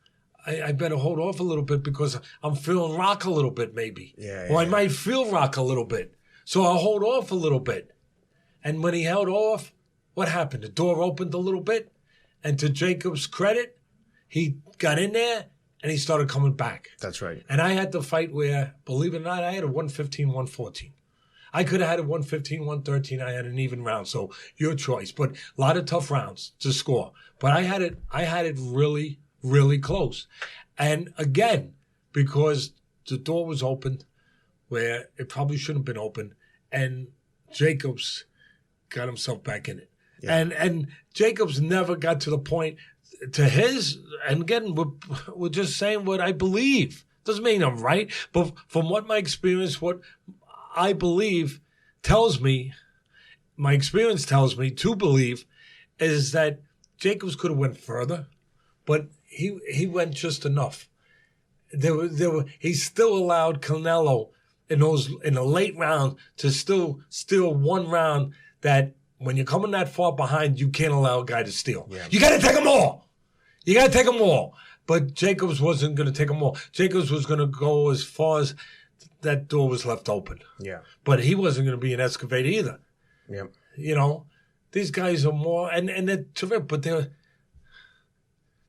I better hold off a little bit because I'm feeling rock a little bit, maybe. Yeah, or I might feel rock a little bit. So I'll hold off a little bit. And when he held off, what happened? The door opened a little bit. And to Jacob's credit, he got in there and he started coming back. That's right. And I had the fight where, believe it or not, I had a 115, 114. I could have had a 115, 113. I had an even round, so your choice. But a lot of tough rounds to score. But I had it really, really close. And again, because the door was opened where it probably shouldn't have been open, and Jacobs got himself back in it. Yeah. And Jacobs never got to the point to his, and again, we're just saying what I believe. Doesn't mean I'm right, but from what my experience, what I believe tells me, my experience tells me to believe, is that Jacobs could have went further, but he went just enough. He still allowed Canelo in the late round to still steal one round that when you're coming that far behind, you can't allow a guy to steal. Yeah. You got to take them all. You got to take them all. But Jacobs wasn't going to take them all. Jacobs was going to go as far as that door was left open. Yeah. But he wasn't going to be an excavator either. Yep. These guys are more, and they're terrific, but they're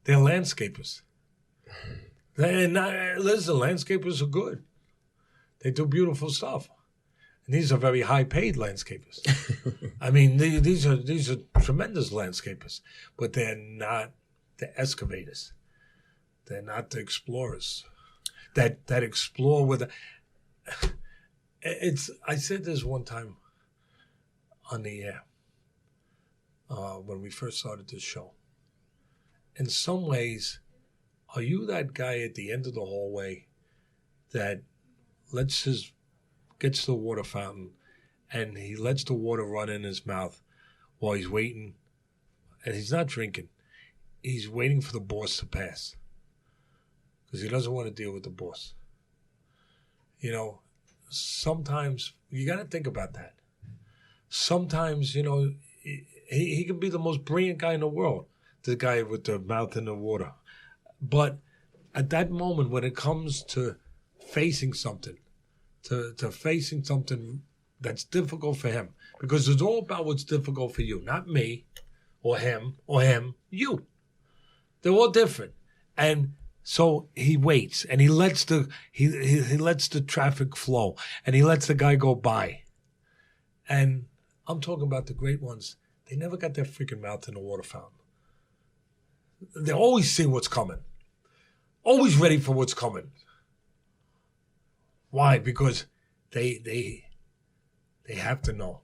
landscapers. Listen, landscapers are good. They do beautiful stuff. And these are very high-paid landscapers. I mean, these are tremendous landscapers, but they're not the excavators. They're not the explorers that explore with. I said this one time on the air when we first started this show. In some ways, are you that guy at the end of the hallway that gets to the water fountain and he lets the water run in his mouth while he's waiting, and he's not drinking. He's waiting for the boss to pass because he doesn't want to deal with the boss. Sometimes you got to think about that. Sometimes, he can be the most brilliant guy in the world, the guy with the mouth in the water. But at that moment, when it comes to facing something, to facing something that's difficult for him, because it's all about what's difficult for you, not me or him, you. They're all different. And so he waits and he lets the traffic flow and he lets the guy go by. And I'm talking about the great ones. They never got their freaking mouth in the water fountain. They always see what's coming. Always ready for what's coming. Why? Because they They have to know.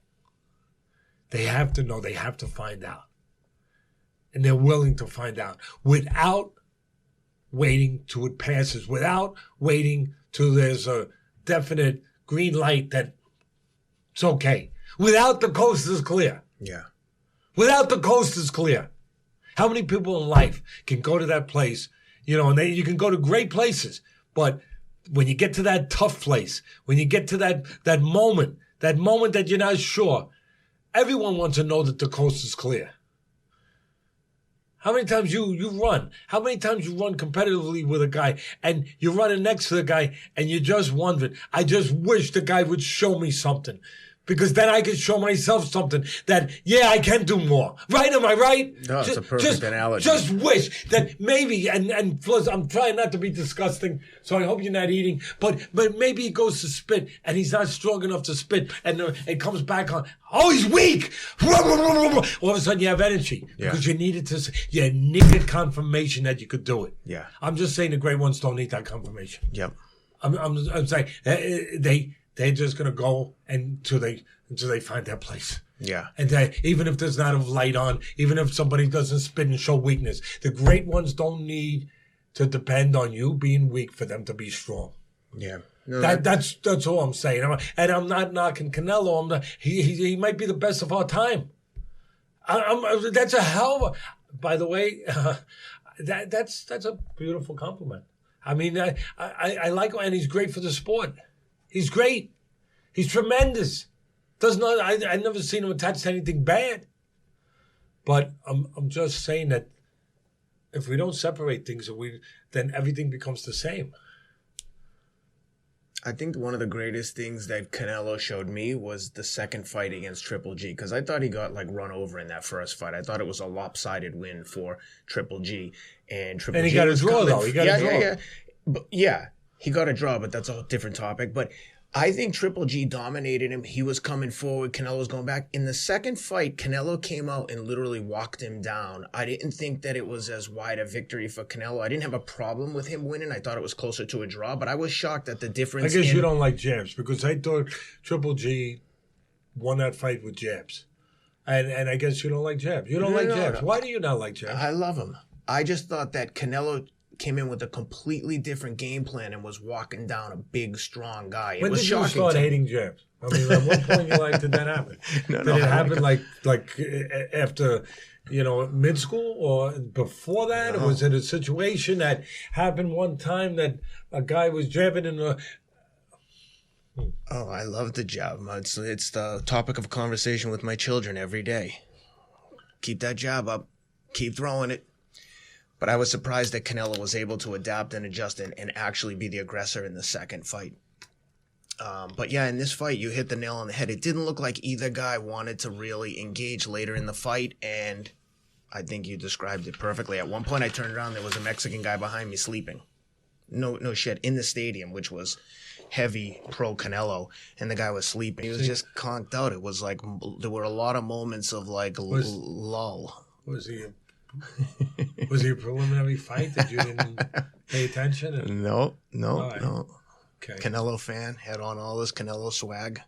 They have to know. They have to find out. And they're willing to find out without waiting till it passes, without waiting till there's a definite green light that it's okay. Without the coast is clear. Yeah. Without the coast is clear. How many people in life can go to that place, and you can go to great places, but when you get to that tough place, when you get to that moment that you're not sure, everyone wants to know that the coast is clear. How many times you run? How many times you run competitively with a guy and you're running next to the guy and you're just wondering, I just wish the guy would show me something. Because then I could show myself something that, I can do more. Right? Am I right? No, it's a perfect analogy. Just wish that maybe, and plus, I'm trying not to be disgusting, so I hope you're not eating, but maybe he goes to spit, and he's not strong enough to spit, and it comes back on, he's weak! All of a sudden you have energy, because you needed confirmation that you could do it. Yeah. I'm just saying the great ones don't need that confirmation. Yep. I'm saying, they're just going to go until they find their place. Yeah. And even if there's not a light on, even if somebody doesn't spit and show weakness, the great ones don't need to depend on you being weak for them to be strong. Yeah. No, that's all I'm saying. And I'm not knocking Canelo. He might be the best of our time. That's a hell of a... By the way, that's a beautiful compliment. I mean, I like him, and he's great for the sport. He's great. He's tremendous. I've never seen him attached to anything bad. But I'm just saying that if we don't separate things, then everything becomes the same. I think one of the greatest things that Canelo showed me was the second fight against Triple G, because I thought he got run over in that first fight. I thought it was a lopsided win for Triple G, and Triple G got a draw though. He got a draw. Yeah. He got a draw, but that's a different topic. But I think Triple G dominated him. He was coming forward. Canelo was going back. In the second fight, Canelo came out and literally walked him down. I didn't think that it was as wide a victory for Canelo. I didn't have a problem with him winning. I thought it was closer to a draw, but I was shocked at the difference. I guess you don't like jabs, because I thought Triple G won that fight with jabs. And I guess you don't like jabs. You don't like jabs. No. Why do you not like jabs? I love him. I just thought that Canelo came in with a completely different game plan and was walking down a big, strong guy. When did you start hating jabs? I mean, at what point did that happen? Did it happen like after, mid school or before that? Or was it a situation that happened one time that a guy was jabbing in the... Oh, I love the jab. It's the topic of conversation with my children every day. Keep that jab up. Keep throwing it. But I was surprised that Canelo was able to adapt and adjust and actually be the aggressor in the second fight. But yeah, in this fight, you hit the nail on the head. It didn't look like either guy wanted to really engage later in the fight, and I think you described it perfectly. At one point, I turned around, there was a Mexican guy behind me sleeping. No shit, in the stadium, which was heavy pro Canelo, and the guy was sleeping. He was just conked out. It was like there were a lot of moments of lull. Was he a preliminary fight that you didn't pay attention? No. Okay. Canelo fan, had on all his Canelo swag,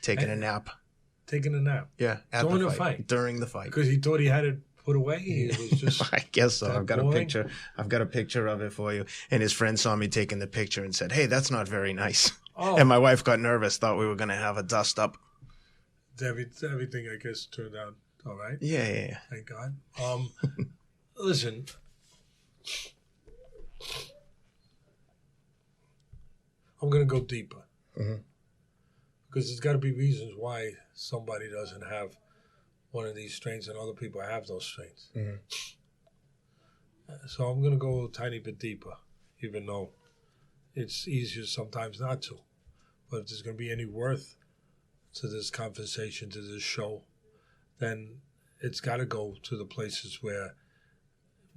taking a nap. Taking a nap? Yeah, during the fight. During the fight. Because he thought he had it put away? He was just I guess so. I've got a picture of it for you. And his friend saw me taking the picture and said, "Hey, that's not very nice." Oh. And my wife got nervous, thought we were going to have a dust up. Everything, I guess, turned out all right. Yeah. Thank God. Listen. I'm going to go deeper. Mm-hmm. Because there's got to be reasons why somebody doesn't have one of these strengths and other people have those strengths. Mm-hmm. So I'm going to go a tiny bit deeper, even though it's easier sometimes not to. But if there's going to be any worth to this conversation, to this show, then it's got to go to the places where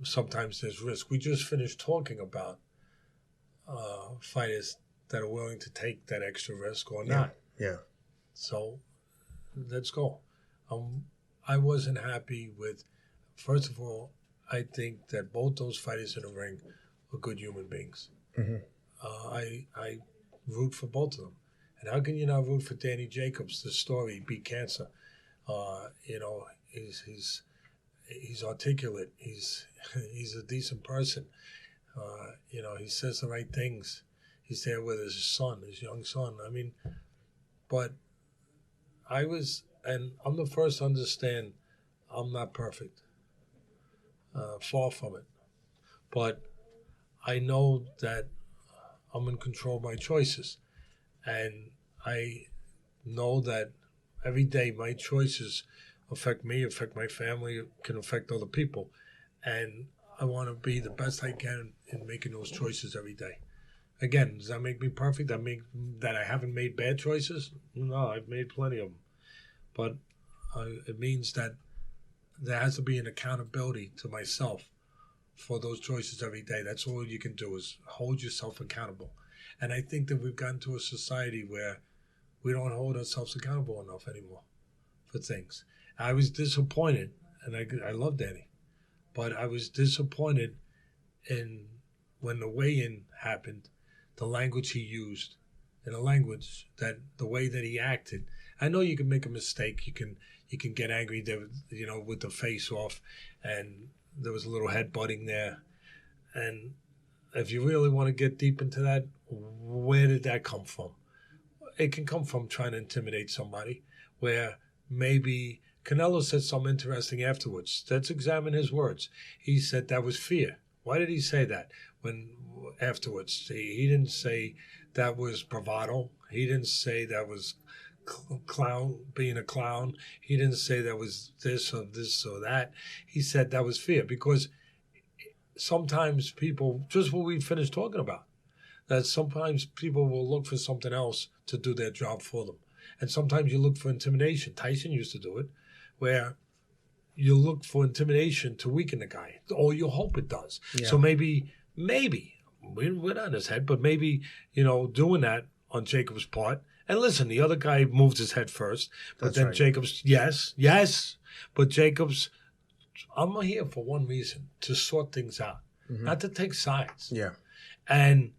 sometimes there's risk. We just finished talking about fighters that are willing to take that extra risk or not. Yeah. So let's go. I wasn't happy with, first of all, I think that both those fighters in the ring are good human beings. Mm-hmm. I root for both of them. And how can you not root for Danny Jacobs? The story, beat cancer. He's articulate. He's a decent person. He says the right things. He's there with his son, his young son. I mean, but and I'm the first to understand I'm not perfect. Far from it. But I know that I'm in control of my choices. And I know that every day my choices affect me, affect my family, can affect other people. And I want to be the best I can in making those choices every day. Again, does that make me perfect? That I haven't made bad choices? No, I've made plenty of them. But it means that there has to be an accountability to myself for those choices every day. That's all you can do is hold yourself accountable. And I think that we've gotten to a society where we don't hold ourselves accountable enough anymore for things. I was disappointed, and I love Danny, but I was disappointed in when the weigh-in happened, the language he used, and the way that he acted. I know you can make a mistake. You can get angry there, with the face off, and there was a little headbutting there. And if you really want to get deep into that, where did that come from? It can come from trying to intimidate somebody, where maybe Canelo said something interesting afterwards. Let's examine his words. He said that was fear. Why did he say that? When afterwards, he didn't say that was bravado. He didn't say that was being a clown. He didn't say that was this or that. He said that was fear, because sometimes people, just what we finished talking about, that sometimes people will look for something else to do their job for them. And sometimes you look for intimidation. Tyson used to do it, where you look for intimidation to weaken the guy, or you hope it does. Yeah. So maybe, we're not in his head, but maybe, doing that on Jacobs' part. And listen, the other guy moved his head first, but That's then right. Jacobs, yes, but Jacobs, I'm here for one reason, to sort things out, not to take sides. Yeah. And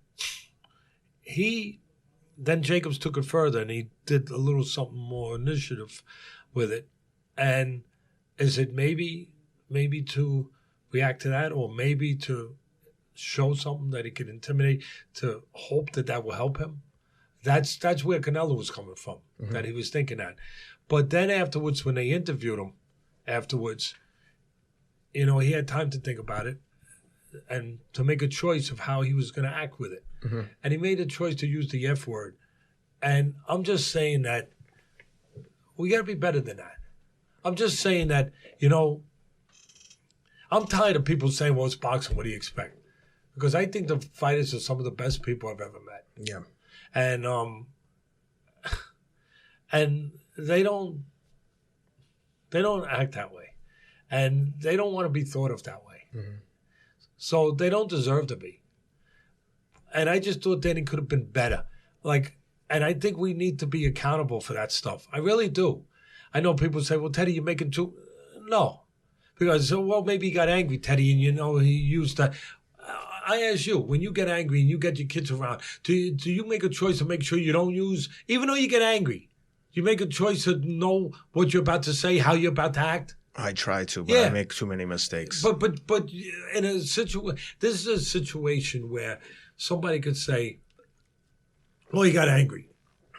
then Jacobs took it further, and he did a little something more initiative with it. And is it maybe to react to that, or maybe to show something that he could intimidate, to hope that will help him? That's where Canelo was coming from, that he was thinking that. But then afterwards, when they interviewed him, he had time to think about it and to make a choice of how he was going to act with it. And he made a choice to use the F word. And I'm just saying that we got to be better than that. I'm just saying that, I'm tired of people saying, well, it's boxing, what do you expect? Because I think the fighters are some of the best people I've ever met. Yeah. And they don't act that way. And they don't want to be thought of that way. So they don't deserve to be. And I just thought Danny could have been better. And I think we need to be accountable for that stuff. I really do. I know people say, well, Teddy, you're making too... No. Because, well, maybe he got angry, Teddy, and he used that. I ask you, when you get angry and you get your kids around, do you make a choice to make sure you don't use... Even though you get angry, you make a choice to know what you're about to say, how you're about to act? I try to, but I make too many mistakes. But in a situation... This is a situation where somebody could say, well, you got angry.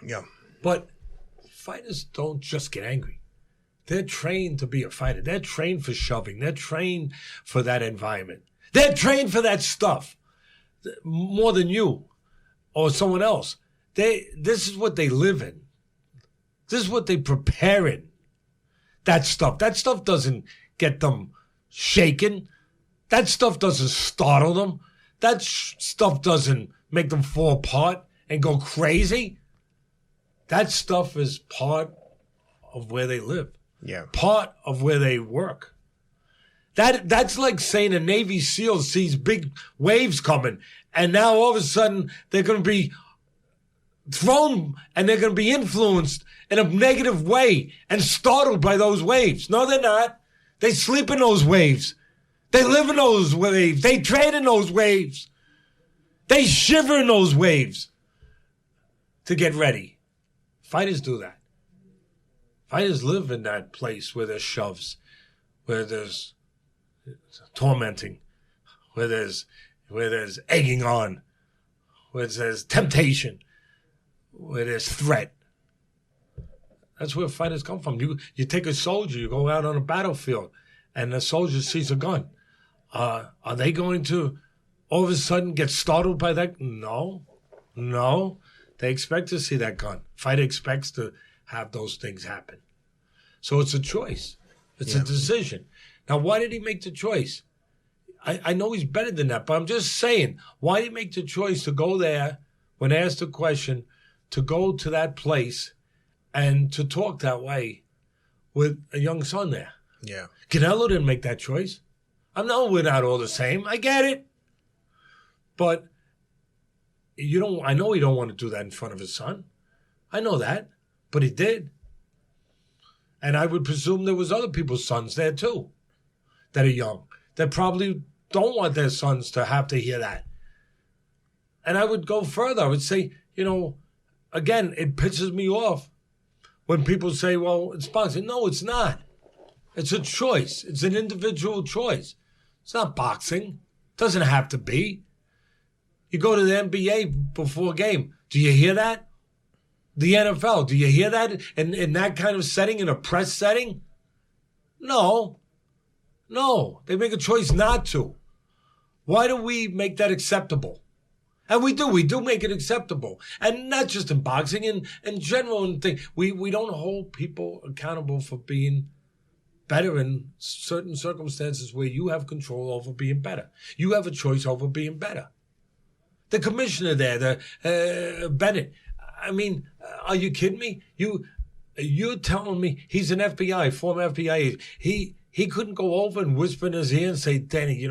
Yeah. But fighters don't just get angry. They're trained to be a fighter. They're trained for shoving. They're trained for that environment. They're trained for that stuff more than you or someone else. This is what they live in. This is what they prepare in. That stuff doesn't get them shaken. That stuff doesn't startle them. That stuff doesn't make them fall apart and go crazy. That stuff is part of where they live. Yeah. Part of where they work. That's like saying a Navy SEAL sees big waves coming, and now all of a sudden they're going to be thrown and they're going to be influenced in a negative way and startled by those waves. No, they're not. They sleep in those waves. They live in those waves. They train in those waves. They shiver in those waves to get ready. Fighters do that. Fighters live in that place where there's shoves, where there's tormenting, where there's egging on, where there's temptation, where there's threat. That's where fighters come from. You take a soldier, you go out on a battlefield, and the soldier sees a gun. Are they going to all of a sudden get startled by that? No. They expect to see that gun. Fighter expects to have those things happen. So it's a choice. It's a decision. Now, why did he make the choice? I know he's better than that, but I'm just saying, why did he make the choice to go there when asked the question, to go to that place and to talk that way with a young son there? Yeah. Canelo didn't make that choice. I know we're not all the same. I get it. But I know he don't want to do that in front of his son. I know that. But he did. And I would presume there was other people's sons there too that are young, that probably don't want their sons to have to hear that. And I would go further. I would say, again, it pisses me off when people say, well, it's boxing. No, it's not. It's a choice. It's an individual choice. It's not boxing. It doesn't have to be. You go to the NBA before a game. Do you hear that? The NFL, do you hear that in that kind of setting, in a press setting? No. They make a choice not to. Why do we make that acceptable? And we do make it acceptable. And not just in boxing, in general, and things. We don't hold people accountable for being better in certain circumstances where you have control over being better. You have a choice over being better. The commissioner there, Bennett, I mean, are you kidding me? You're telling me he's an former FBI agent. He couldn't go over and whisper in his ear and say, Danny,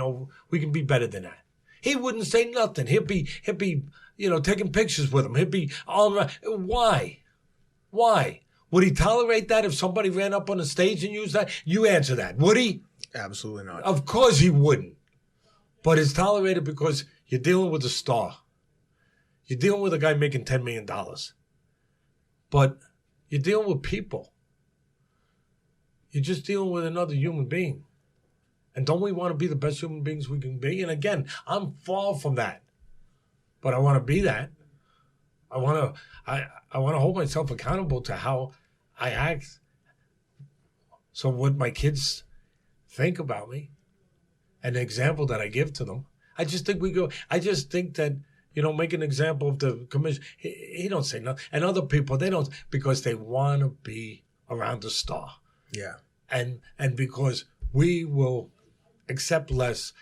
we can be better than that. He wouldn't say nothing. He'd be taking pictures with him. He'd be all around. Why? Would he tolerate that if somebody ran up on the stage and used that? You answer that. Would he? Absolutely not. Of course he wouldn't. But it's tolerated because you're dealing with a star. You're dealing with a guy making $10 million. But you're dealing with people. You're just dealing with another human being. And don't we want to be the best human beings we can be? And again, I'm far from that. But I want to be that. I want to hold myself accountable to how I act. So what my kids think about me and the example that I give to them, I just think that, make an example of the commission. He don't say nothing. And other people, they don't, because they want to be around the star. Yeah. And because we will accept less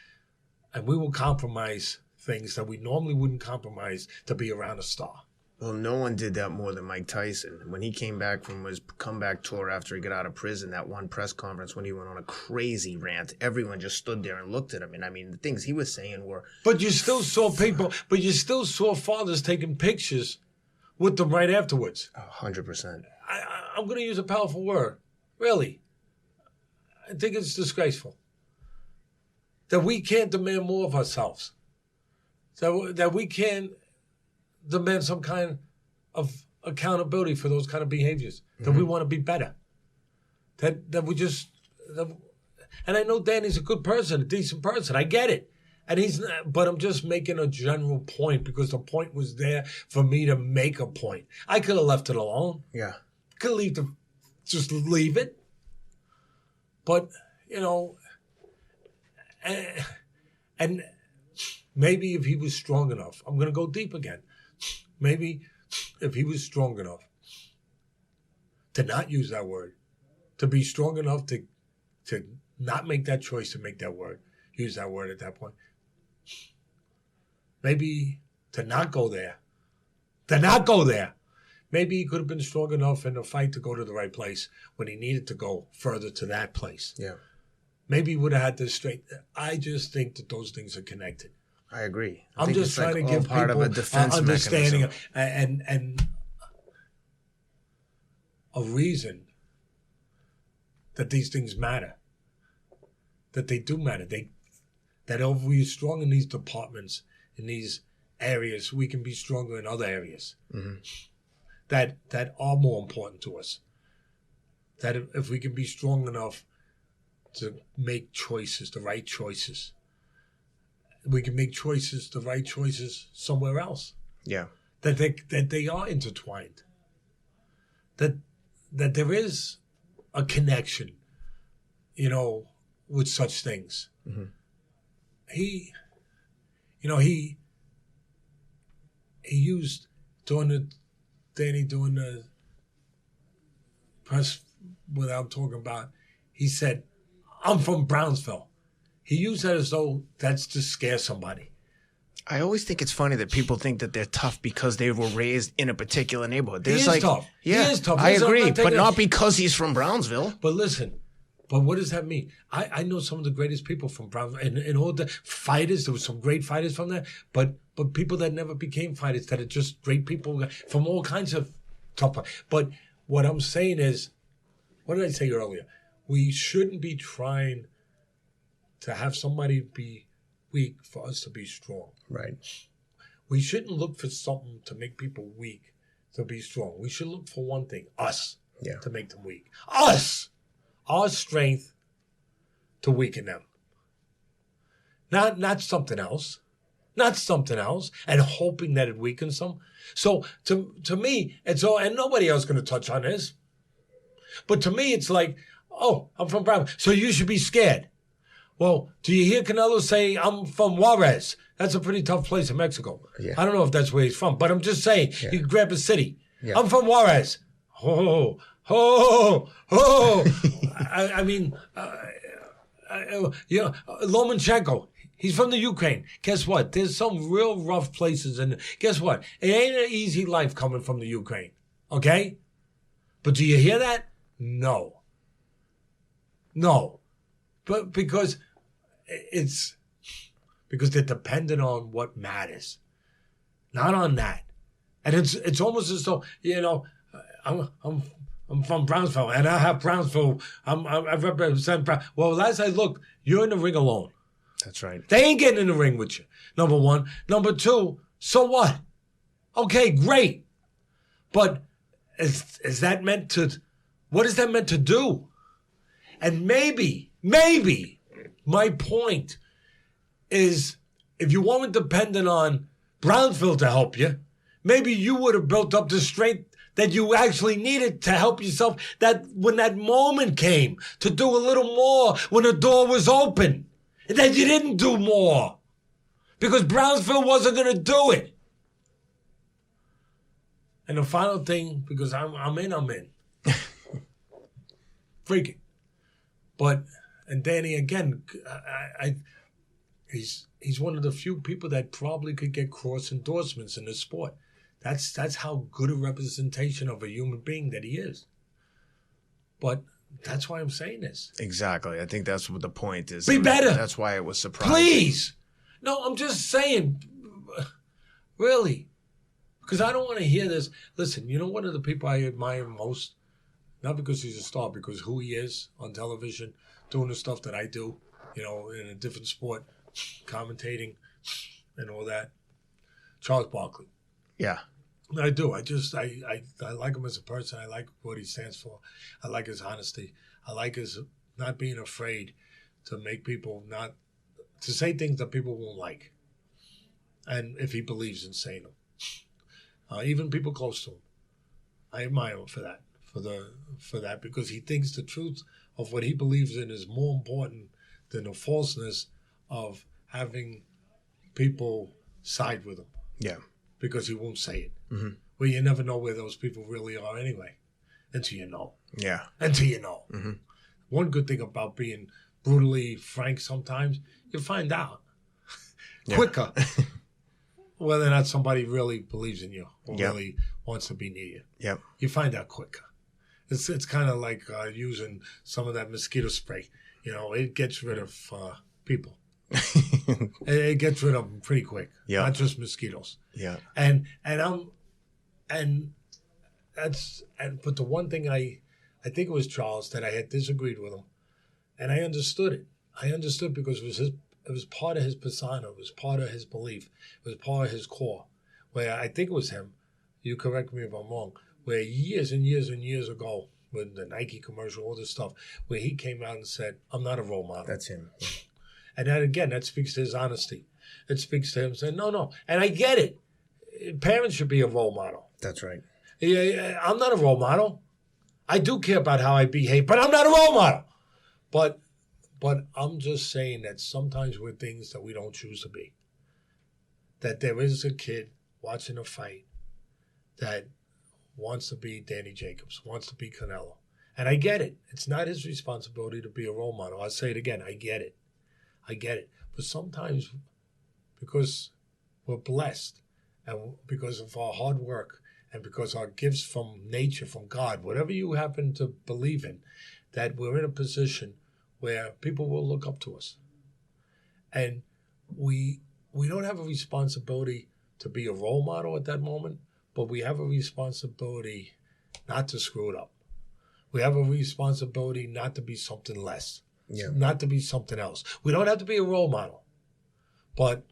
and we will compromise things that we normally wouldn't compromise to be around a star. Well, no one did that more than Mike Tyson. When he came back from his comeback tour after he got out of prison, that one press conference when he went on a crazy rant, everyone just stood there and looked at him. And I mean, the things he was saying were... But you still saw fathers taking pictures with them right afterwards. 100%. I'm going to use a powerful word. Really. I think it's disgraceful. That we can't demand more of ourselves. That we can't demand some kind of accountability for those kind of behaviors. That we want to be better. That we just... and I know Danny's a good person, a decent person. I get it. And but I'm just making a general point because the point was there for me to make a point. I could have left it alone. Yeah. Could have just leave it. But, and maybe if he was strong enough, I'm going to go deep again. Maybe if he was strong enough to not use that word, to be strong enough to not make that choice to make that word, use that word at that point. Maybe to not go there. Maybe he could have been strong enough in the fight to go to the right place when he needed to go further to that place. Yeah. Maybe he would have had the strength. I just think that those things are connected. I agree. I'm just trying to give part people of a defense understanding mechanism. and a reason that these things matter. That they do matter. That if we're strong in these departments, in these areas, we can be stronger in other areas. Mm-hmm. that are more important to us. That if we can be strong enough to make choices, the right choices, we can make choices, the right choices somewhere else. Yeah. That they are intertwined. That there is a connection, with such things. Mm-hmm. He used during the press without talking about, he said, "I'm from Brownsville." He used that as though that's to scare somebody. I always think it's funny that people think that they're tough because they were raised in a particular neighborhood. He is tough. Yeah, he is tough. I agree, but not because he's from Brownsville. But listen, what does that mean? I know some of the greatest people from Brownsville, and all the fighters. There were some great fighters from there, but people that never became fighters, that are just great people from all kinds of tough. But what I'm saying is, what did I say earlier? We shouldn't be trying to have somebody be weak for us to be strong. Right. We shouldn't look for something to make people weak to be strong. We should look for one thing, us, to make them weak. Us! Our strength to weaken them. Not something else. Not something else. And hoping that it weakens them. So to me, it's all, and nobody else is going to touch on this. But to me, it's like, oh, I'm from Brown, so you should be scared. Well, do you hear Canelo say, I'm from Juarez? That's a pretty tough place in Mexico. Yeah. I don't know if that's where he's from, but I'm just saying, you can grab a city. Yeah. I'm from Juarez. Oh. I mean, Lomachenko, he's from the Ukraine. Guess what? There's some real rough places. And guess what? It ain't an easy life coming from the Ukraine. Okay? But do you hear that? No. But because they're dependent on what matters, not on that. And it's almost as though, I'm from Brownsville, and I have Brownsville. I represent Brown. Well, as I look, you're in the ring alone. That's right. They ain't getting in the ring with you. Number one. Number two, so what? Okay, great. But is that meant to, what is that meant to do? And maybe, my point is, if you weren't dependent on Brownsville to help you, maybe you would have built up the strength that you actually needed to help yourself, that when that moment came to do a little more when the door was open, that you didn't do more because Brownsville wasn't going to do it. And the final thing, because I'm in. Freaking. But, and Danny, again, he's one of the few people that probably could get cross endorsements in the sport. That's how good a representation of a human being that he is. But that's why I'm saying this. Exactly. I think that's what the point is. Be better. That's why it was surprising. Please. No, I'm just saying. Really. Because I don't want to hear this. Listen, one of the people I admire most, not because he's a star, because who he is on television, doing the stuff that I do, in a different sport, commentating and all that. Charles Barkley. Yeah. I do. I like him as a person. I like what he stands for. I like his honesty. I like his not being afraid to make people to say things that people won't like. And if he believes in saying them. Even people close to him. I admire him for that. For that, because he thinks the truth of what he believes in is more important than the falseness of having people side with him. Yeah. Because he won't say it. Mm-hmm. Well, you never know where those people really are anyway, until you know. Yeah. Until you know. Mm-hmm. One good thing about being brutally frank sometimes, you find out quicker whether or not somebody really believes in you or really wants to be near you. Yep. You find out quicker. It's kind of like using some of that mosquito spray. It gets rid of people. It gets rid of them pretty quick. Yeah. Not just mosquitoes. Yeah. But the one thing I think it was Charles that I had disagreed with him, and I understood it. I understood because it was part of his persona. It was part of his belief. It was part of his core. Where I think it was him. You correct me if I'm wrong. where years and years and years ago, with the Nike commercial, all this stuff, where he came out and said, I'm not a role model. That's him. And that, again, that speaks to his honesty. It speaks to him saying, no. And I get it. Parents should be a role model. That's right. Yeah, I'm not a role model. I do care about how I behave, but I'm not a role model. But I'm just saying that sometimes we're things that we don't choose to be. That there is a kid watching a fight that wants to be Danny Jacobs, wants to be Canelo. And I get it. It's not his responsibility to be a role model. I'll say it again. I get it. But sometimes, because we're blessed and because of our hard work and because our gifts from nature, from God, whatever you happen to believe in, that we're in a position where people will look up to us. And we don't have a responsibility to be a role model at that moment, but we have a responsibility not to screw it up. We have a responsibility not to be something less, not to be something else. We don't have to be a role model, but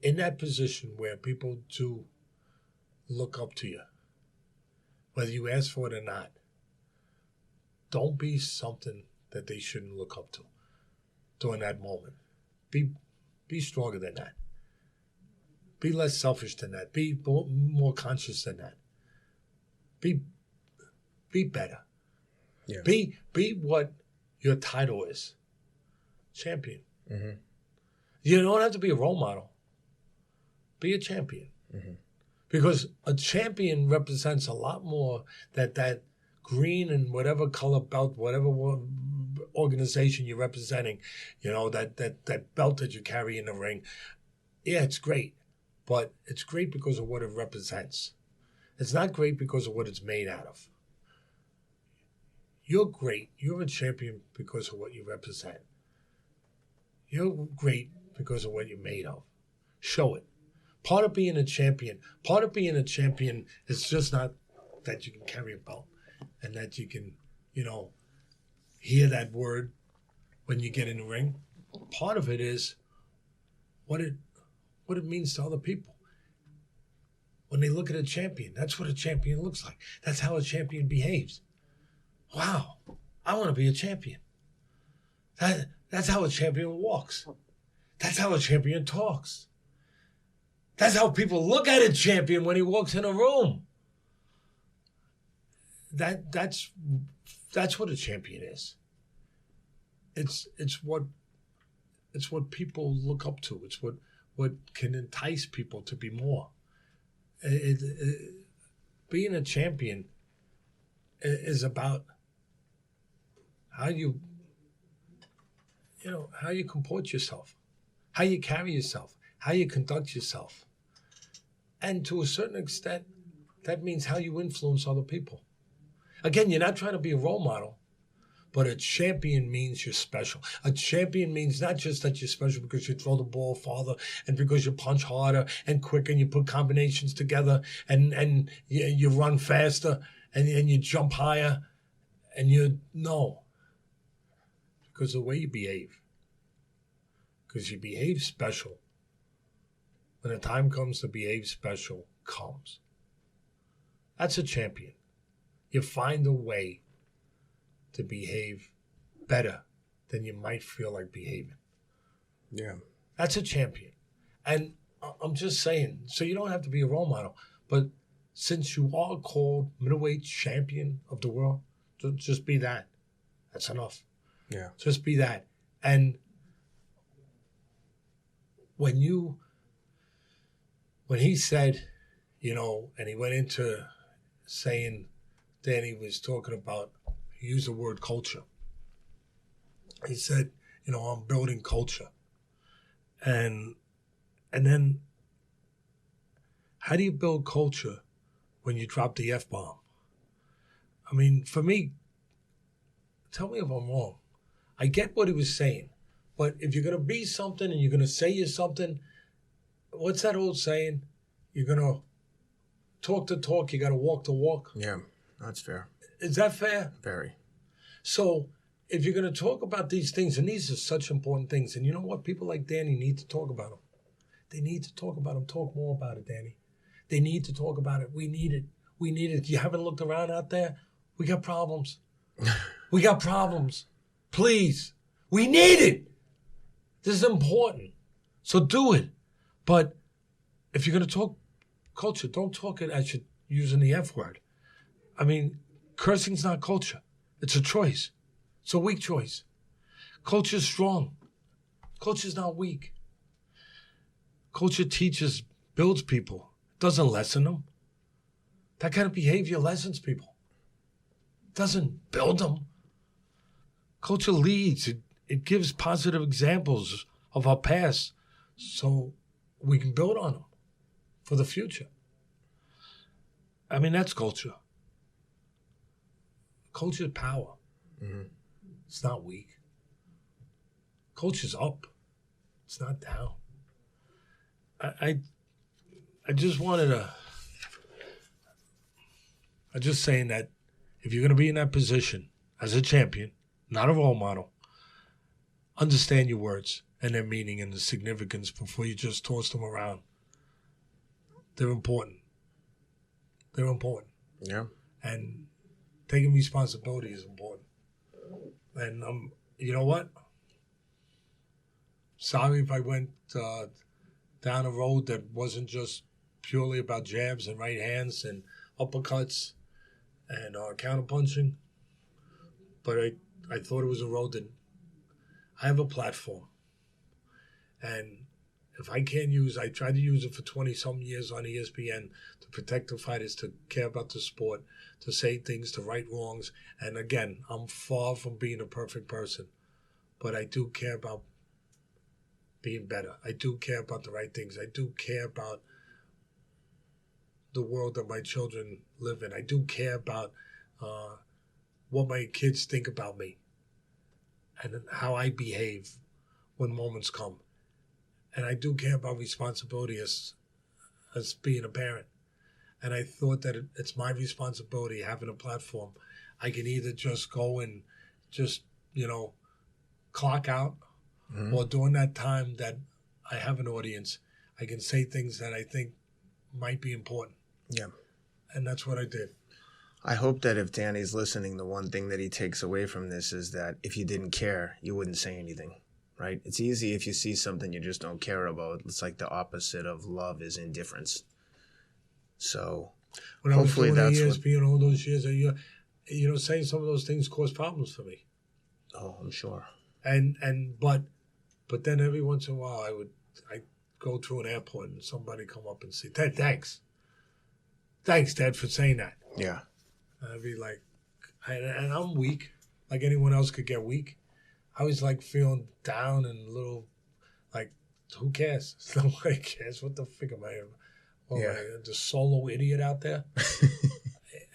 in that position where people do look up to you, whether you ask for it or not, don't be something that they shouldn't look up to during that moment. Be stronger than that. Be less selfish than that. Be more conscious than that. Be better. Yeah. Be what your title is. Champion. Mm-hmm. You don't have to be a role model. Be a champion. Mm-hmm. Because a champion represents a lot more that green and whatever color belt, whatever organization you're representing, that belt that you carry in the ring. Yeah, it's great. But it's great because of what it represents. It's not great because of what it's made out of. You're great. You're a champion because of what you represent. You're great because of what you're made of. Show it. Part of being a champion is just not that you can carry a belt and that you can, hear that word when you get in the ring. Part of it is what it means to other people. When they look at a champion, that's what a champion looks like. That's how a champion behaves. Wow, I want to be a champion. That's how a champion walks. That's how a champion talks. That's how people look at a champion when he walks in a room. That's what a champion is. It's what people look up to. It's what can entice people to be more. Being a champion is about how you comport yourself, how you carry yourself, how you conduct yourself. And to a certain extent, that means how you influence other people. Again, you're not trying to be a role model, but a champion means you're special. A champion means not just that you're special because you throw the ball farther and because you punch harder and quicker and you put combinations together and you run faster and you jump higher and no. Because the way you behave. Because you behave special. When the time comes to behave special, comes. That's a champion. You find a way to behave better than you might feel like behaving. Yeah. That's a champion. And I'm just saying, so you don't have to be a role model, but since you are called middleweight champion of the world, just be that. That's enough. Yeah. Just be that. And when he said, and he went into saying, Danny was talking about, he used the word culture. He said, I'm building culture. And then how do you build culture when you drop the F-bomb? I mean, for me, tell me if I'm wrong. I get what he was saying, but if you're going to be something and you're going to say you're something, what's that old saying? You're going to talk the talk, you got to walk the walk. Yeah, that's fair. Is that fair? Very. So if you're going to talk about these things, and these are such important things, and you know what? People like Danny need to talk about them. They need to talk about them. Talk more about it, Danny. They need to talk about it. We need it. We need it. You haven't looked around out there? We got problems. We got problems. Please. We need it. This is important. So do it. But if you're going to talk culture, don't talk it as you're using the F word. I mean, cursing's not culture. It's a choice. It's a weak choice. Culture's strong. Culture's not weak. Culture teaches, builds people. It doesn't lessen them. That kind of behavior lessens people. It doesn't build them. Culture leads. It gives positive examples of our past so we can build on them for the future. I mean, that's culture. Culture is power. Mm-hmm. It's not weak. Culture's up. It's not down. I just wanted to... I'm just saying that if you're going to be in that position as a champion, not a role model, understand your words and their meaning and the significance before you just toss them around. They're important. They're important. Yeah. And taking responsibility is important. And you know what? Sorry if I went down a road that wasn't just purely about jabs and right hands and uppercuts and counterpunching. But I thought it was a road that I have a platform. And if I can't I tried to use it for 20-something years on ESPN to protect the fighters, to care about the sport, to say things, to right wrongs. And again, I'm far from being a perfect person. But I do care about being better. I do care about the right things. I do care about the world that my children live in. I do care about what my kids think about me and how I behave when moments come. And I do care about responsibility as being a parent. And I thought that it's my responsibility having a platform. I can either just go and just, clock out, mm-hmm. or during that time that I have an audience, I can say things that I think might be important. Yeah. And that's what I did. I hope that if Danny's listening, the one thing that he takes away from this is that if you didn't care, you wouldn't say anything, right? It's easy if you see something you just don't care about. It's like the opposite of love is indifference. So when hopefully I was that's doing ESPN all those years, saying some of those things caused problems for me. Oh, I'm sure. But then every once in a while I'd go through an airport and somebody come up and say, "Ted, thanks. Thanks, Ted, for saying that." Yeah. And I'd be like, and I'm weak, like anyone else could get weak. I was like feeling down and a little like, who cares? Nobody cares. What the fuck am I? The solo idiot out there?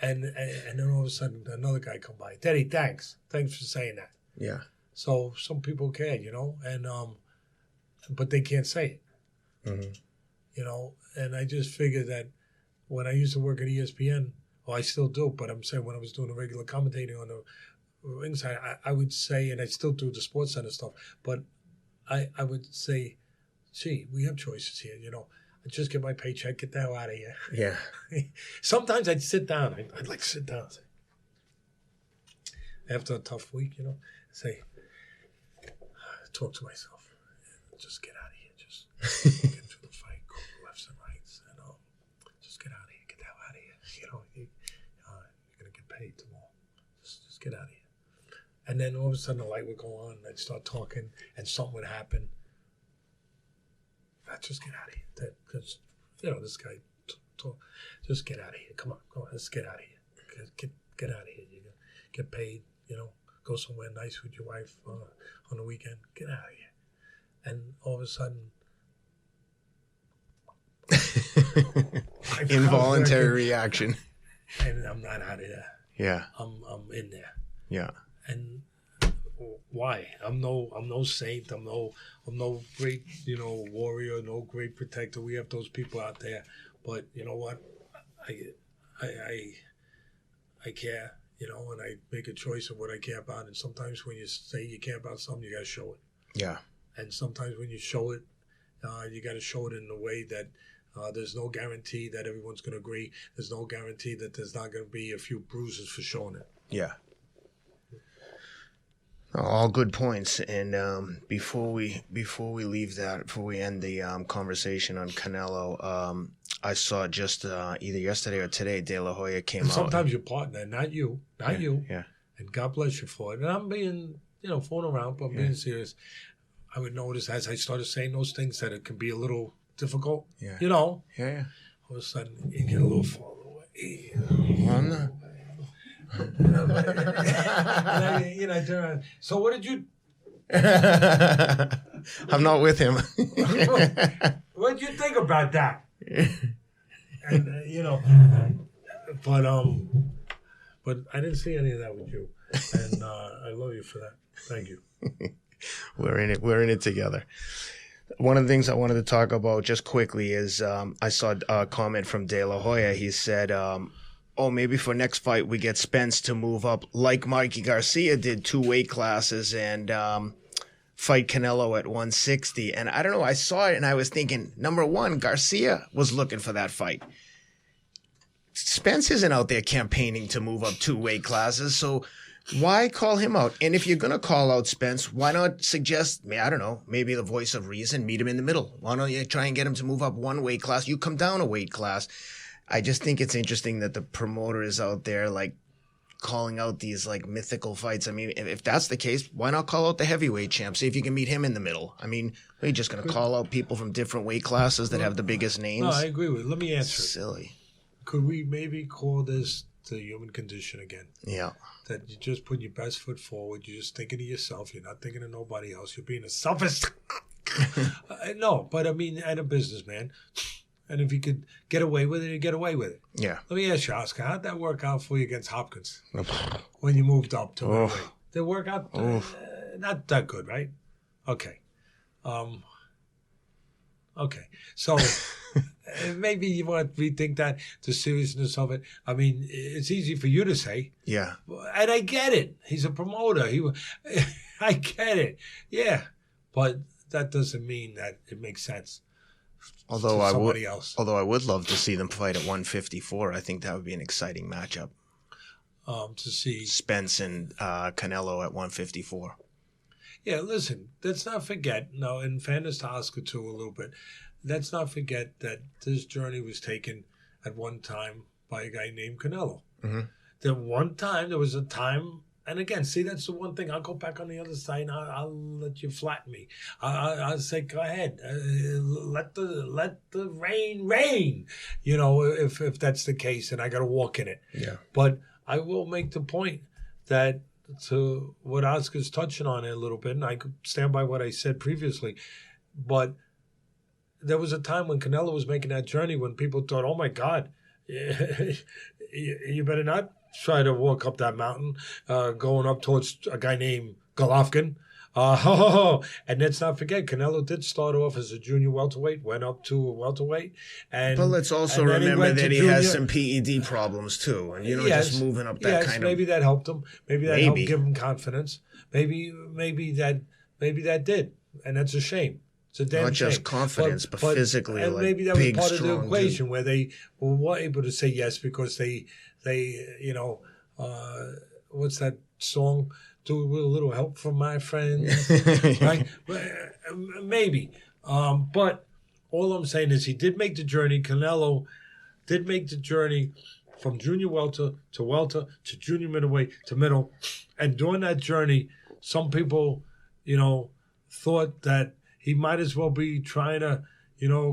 and then all of a sudden another guy come by. "Teddy, thanks. Thanks for saying that." Yeah. So some people care, and but they can't say it. Mm-hmm. And I just figured that when I used to work at ESPN, well, I still do, but I'm saying when I was doing the regular commentating on the ringside, I would say, and I still do the Sports Center stuff, but I would say, gee, we have choices here, I just get my paycheck, get the hell out of here. Yeah. Sometimes I'd sit down. I'd like to sit down. After a tough week, say, talk to myself. Just get out of here. Just get through the fight, go lefts and rights, and just get out of here. Get the hell out of here. You're going to get paid tomorrow. Just get out of here. And then all of a sudden the light would go on, and I'd start talking, and something would happen. I'd just get out of here. Because, this guy, just get out of here. Come on, let's get out of here. Get out of here. You're going to get paid, go somewhere nice with your wife on the weekend. Get out of here. And all of a sudden, involuntary reaction. And I'm not out of there. Yeah. I'm in there. Yeah. And why? I'm no saint. I'm no great, warrior, no great protector. We have those people out there. But you know what? I care, and I make a choice of what I care about. And sometimes when you say you care about something, you got to show it. Yeah. And sometimes when you show it, you got to show it in a way that There's no guarantee that everyone's going to agree. There's no guarantee that there's not going to be a few bruises for showing it. Yeah. All good points. And before we leave that, before we end the conversation on Canelo, I saw just either yesterday or today, De La Hoya came out. Sometimes your partner, not you. Yeah. And God bless you for it. And I'm being, fooling around, but I'm being serious. I would notice as I started saying those things that it can be a little difficult. Yeah. Yeah. All of a sudden, you get a little far away. Well, I'm not. And I turn around. So what did you... I'm not with him. What did you think about that? And, but I didn't see any of that with you. And I love you for that. Thank you. We're in it together. One of the things I wanted to talk about just quickly is I saw a comment from De La Hoya. He said, maybe for next fight we get Spence to move up like Mikey Garcia did 2 weight classes and fight Canelo at 160. And I don't know, I saw it and I was thinking, number one, Garcia was looking for that fight. Spence isn't out there campaigning to move up 2 weight classes, so why call him out? And if you're going to call out Spence, why not suggest, I don't know, maybe the voice of reason, meet him in the middle. Why don't you try and get him to move up 1 weight class? You come down a weight class. I just think it's interesting that the promoter is out there, like, calling out these, like, mythical fights. I mean, if that's the case, why not call out the heavyweight champ? See if you can meet him in the middle. I mean, are you just going to call out people from different weight classes that have the biggest names? No, I agree with you. Let me answer. Silly. Could we maybe call this the human condition again? Yeah. That you just put your best foot forward. You're just thinking of yourself. You're not thinking of nobody else. You're being a selfish... No, but I mean, and a businessman. And if you could get away with it, you get away with it. Yeah. Let me ask you, Oscar, how'd that work out for you against Hopkins when you moved up to middleweight? Did it work out? Not that good, right? Okay. Okay. So maybe you want to rethink that, the seriousness of it. I mean, it's easy for you to say. Yeah. And I get it. He's a promoter. I get it. Yeah. But that doesn't mean that it makes sense. Although I would love to see them fight at 154. I think that would be an exciting matchup. To see Spence and Canelo at 154. Yeah, listen, let's not forget, now in fairness to Oscar too a little bit, let's not forget that this journey was taken at one time by a guy named Canelo. Mm-hmm. There was a time, and again, see, that's the one thing. I'll go back on the other side and I'll let you flatten me. I'll say, go ahead, let the rain, if that's the case, and I got to walk in it. Yeah. But I will make the point that to what Oscar's touching on it a little bit, and I could stand by what I said previously, but there was a time when Canelo was making that journey when people thought, oh my God, you better not try to walk up that mountain, going up towards a guy named Golovkin. And let's not forget, Canelo did start off as a junior welterweight, went up to a welterweight. But let's also remember that he has some PED problems too. And, just moving up that kind of... maybe that helped him. Maybe that helped give him confidence. Maybe that did. And that's a shame. It's a damn shame. Not just confidence, but physically, and like maybe that big, was part of the equation dude. where they were able to say yes because they what's that song? Do with a little help from my friends, right? Maybe. But all I'm saying is he did make the journey. Canelo did make the journey from junior welter to junior middleweight to middle. And during that journey, some people, thought that he might as well be trying to,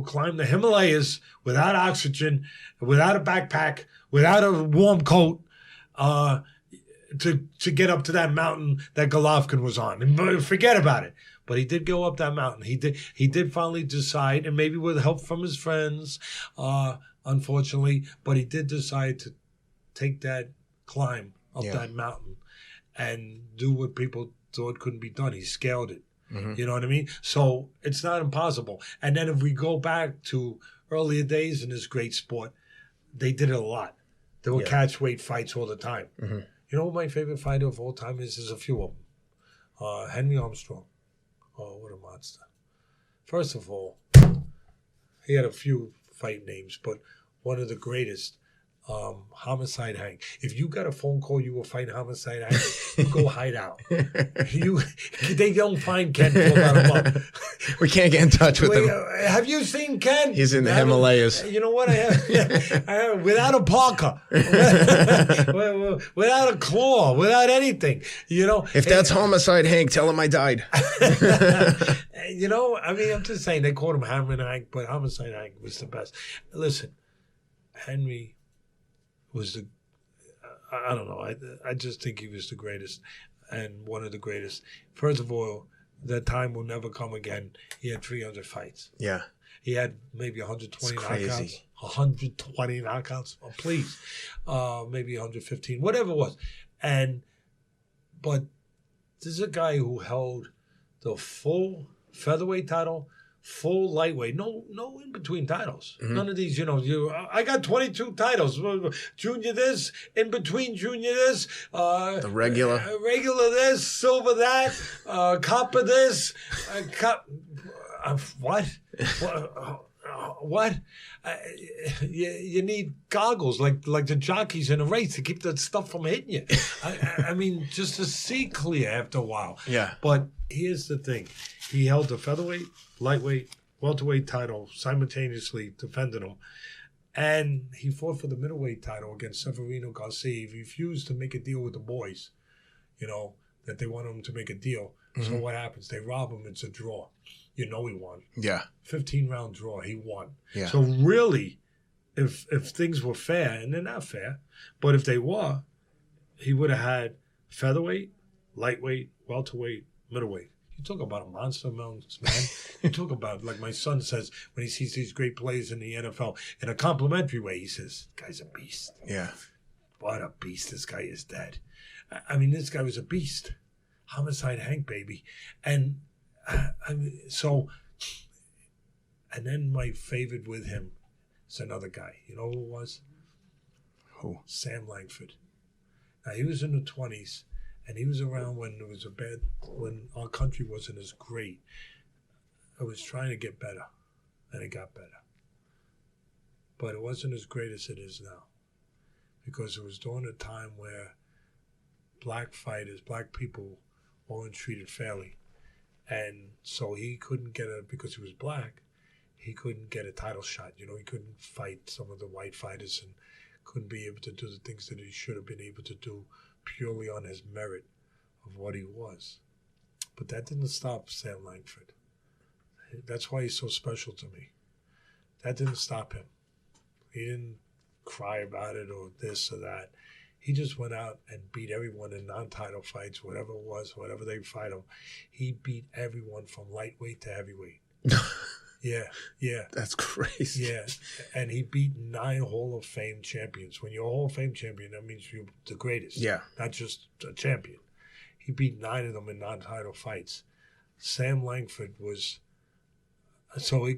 climb the Himalayas without oxygen, without a backpack, without a warm coat, to get up to that mountain that Golovkin was on. And forget about it. But he did go up that mountain. He did finally decide, and maybe with help from his friends, unfortunately, but he did decide to take that climb up that mountain and do what people thought couldn't be done. He scaled it. Mm-hmm. You know what I mean? So it's not impossible. And then if we go back to earlier days in this great sport, they did it a lot. There were catch weight fights all the time. Mm-hmm. You know what my favorite fighter of all time is? There's a few of them. Henry Armstrong. Oh, what a monster. First of all, he had a few fight names, but one of the greatest. Homicide Hank. If you got a phone call, you were fighting Homicide Hank, you go hide out. They don't find Ken for about a month. We can't get in touch with him. Have you seen Ken? He's in the Himalayas. You know what? I have without a parka, without a claw, without anything. You know, if that's Homicide Hank, tell him I died. You know, I mean, I'm just saying they called him Hammer Hank, but Homicide Hank was the best. Listen, Henry was the, I don't know, I just think he was the greatest and one of the greatest. First of all, that time will never come again. He had 300 fights. Yeah. He had maybe 120 crazy. knockouts. 120 knockouts, oh, please. Maybe 115, whatever it was. But this is a guy who held the full featherweight title, full lightweight, no in between titles. Mm-hmm. None of these, I got 22 titles. Junior this, in between junior this, the regular this, silver that, copper this, what? What? You need goggles like the jockeys in a race to keep that stuff from hitting you. I mean, just to see clear after a while. Yeah. But here's the thing. He held the featherweight, lightweight, welterweight title simultaneously, defending them. And he fought for the middleweight title against Severino Garcia. He refused to make a deal with the boys, that they want him to make a deal. Mm-hmm. So what happens? They rob him. It's a draw. He won. Yeah. 15-round draw. He won. Yeah. So really, if things were fair, and they're not fair, but if they were, he would have had featherweight, lightweight, welterweight, middleweight. You talk about a monster, man. You talk about, like my son says, when he sees these great players in the NFL, in a complimentary way, he says, guy's a beast. Yeah. What a beast. This guy is dead. I mean, this guy was a beast. Homicide Hank, baby. And and then my favorite with him is another guy. You know who it was? Who? Sam Langford. Now, he was in the 20s, and he was around when when our country wasn't as great. I was trying to get better, and it got better. But it wasn't as great as it is now, because it was during a time where black fighters, black people, weren't treated fairly. And so he couldn't because he was black, he couldn't get a title shot. He couldn't fight some of the white fighters and couldn't be able to do the things that he should have been able to do purely on his merit of what he was. But that didn't stop Sam Langford. That's why he's so special to me. That didn't stop him. He didn't cry about it or this or that. He just went out and beat everyone in non-title fights, whatever it was, whatever they fight him. He beat everyone from lightweight to heavyweight. Yeah. That's crazy. Yeah, and he beat 9 Hall of Fame champions. When you're a Hall of Fame champion, that means you're the greatest. Yeah. Not just a champion. He beat 9 of them in non-title fights. Sam Langford was... So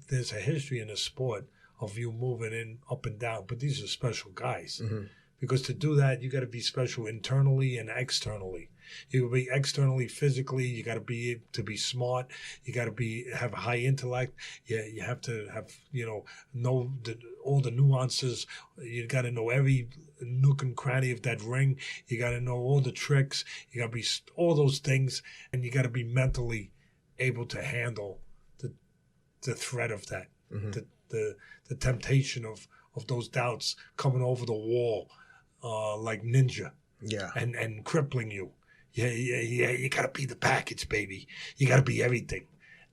there's a history in the sport of you moving in, up and down, but these are special guys. Mm-hmm. Because to do that, you got to be special internally and externally. You got to be externally, physically. You got to be smart. You got to have a high intellect. You have to have know all the nuances. You got to know every nook and cranny of that ring. You got to know all the tricks. You got to be all those things, and you got to be mentally able to handle the threat of that, mm-hmm. the temptation of those doubts coming over the wall. Like ninja, yeah, and crippling you. Yeah. You gotta be the package, baby. You gotta be everything,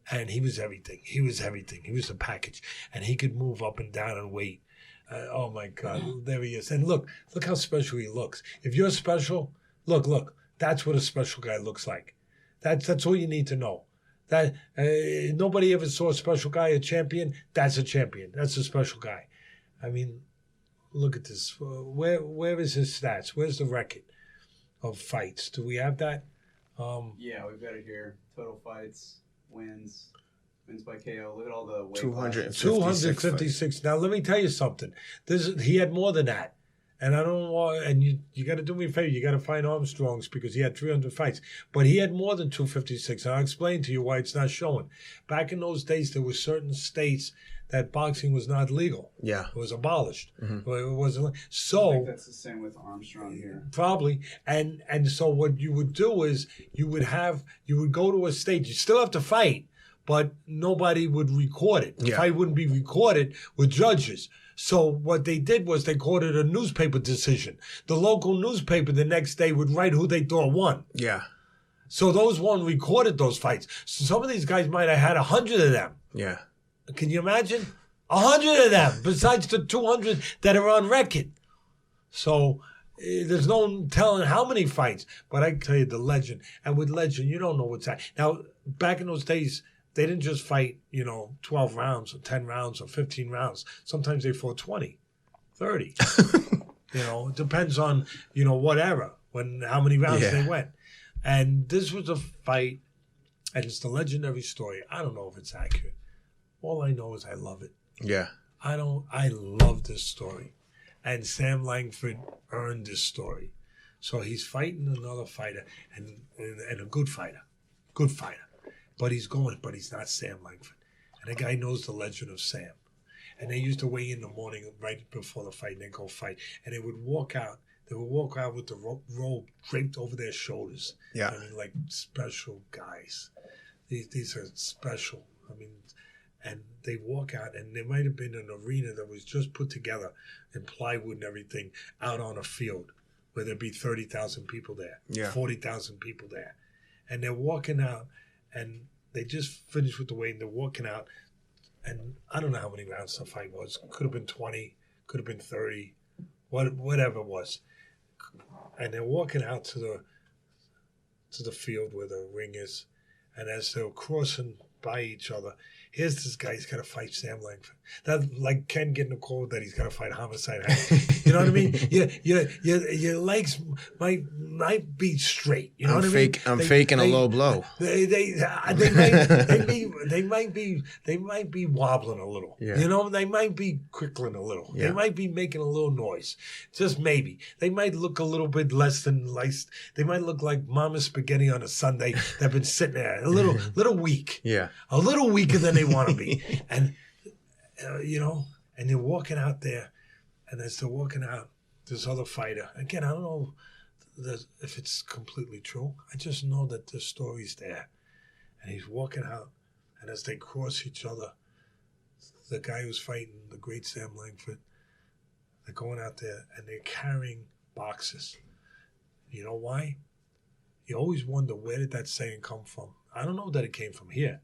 and he was everything. He was everything. He was the package, and he could move up and down and weight. Oh my God, there he is. And look how special he looks. If you're special, look. That's what a special guy looks like. That's all you need to know. That nobody ever saw a special guy, a champion. That's a champion. That's a special guy. I mean. Look at this. Where is his stats? Where's the record of fights? Do we have that? Yeah, we've got it here. Total fights, wins by KO. Look at all the weight 256. Now, let me tell you something. He had more than that. And I don't want, and you got to do me a favor. You got to find Armstrong's because he had 300 fights. But he had more than 256. And I'll explain to you why it's not showing. Back in those days, there were certain states that boxing was not legal. Yeah. It was abolished. Mm-hmm. It wasn't. I So think that's the same with Armstrong here. probably, and so what you would do is you would go to a stage. You still have to fight, but nobody would record it. The Yeah. fight wouldn't be recorded with judges. So what they did was they called it a newspaper decision. The local newspaper the next day would write who they thought won. Yeah. So those one recorded those fights. So some of these guys might have had 100 of them. Yeah. Can you imagine? 100 of them, besides the 200 that are on record. So there's no telling how many fights. But I can tell you the legend. And with legend, you don't know what's happening. Now, back in those days, they didn't just fight, 12 rounds or 10 rounds or 15 rounds. Sometimes they fought 20, 30. It depends on, what era, how many rounds they went. And this was a fight, and it's the legendary story. I don't know if it's accurate. All I know is I love it. Yeah. I love this story. And Sam Langford earned this story. So he's fighting another fighter and a good fighter. Good fighter. But he's not Sam Langford. And the guy knows the legend of Sam. And they used to weigh in the morning right before the fight and then go fight. And they would walk out. They would walk out with the robe draped over their shoulders. Yeah. I mean, like special guys. These are special. I mean, and they walk out, and there might have been an arena that was just put together in plywood and everything out on a field where there'd be 30,000 people there, 40,000 people there. And they're walking out, and they just finished with the weigh, and they're walking out, and I don't know how many rounds the fight was. Could have been 20, could have been 30, whatever it was. And they're walking out to the field where the ring is, and as they're crossing by each other, here's this guy, he's got to fight Sam Langford. That's like Ken getting a call that he's got to fight Homicide. You know what I mean? Your legs might be straight. You know what I mean? I'm faking a low blow. They might be wobbling a little. Yeah. They might be crickling a little. Yeah. They might be making a little noise. Just maybe. They might look a little bit less than lice. They might look like Mama's spaghetti on a Sunday that've been sitting there a little weak. Yeah. A little weaker than they want to be. And and they're walking out there, and as they're walking out, this other fighter, again, I don't know if it's completely true. I just know that the story's there. And he's walking out, and as they cross each other, the guy who's fighting, the great Sam Langford, they're going out there, and they're carrying boxes. You know why? You always wonder, where did that saying come from? I don't know that it came from here,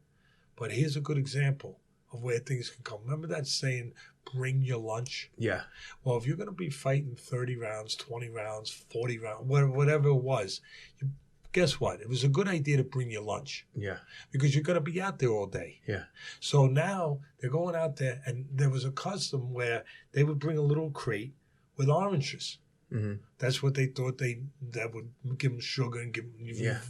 but here's a good example of where things can come. Remember that saying, bring your lunch? Yeah. Well, if you're going to be fighting 30 rounds, 20 rounds, 40 rounds, whatever it was, guess what? It was a good idea to bring your lunch. Yeah. Because you're going to be out there all day. Yeah. So now they're going out there, and there was a custom where they would bring a little crate with oranges. Mm-hmm. That's what they thought that would give them sugar and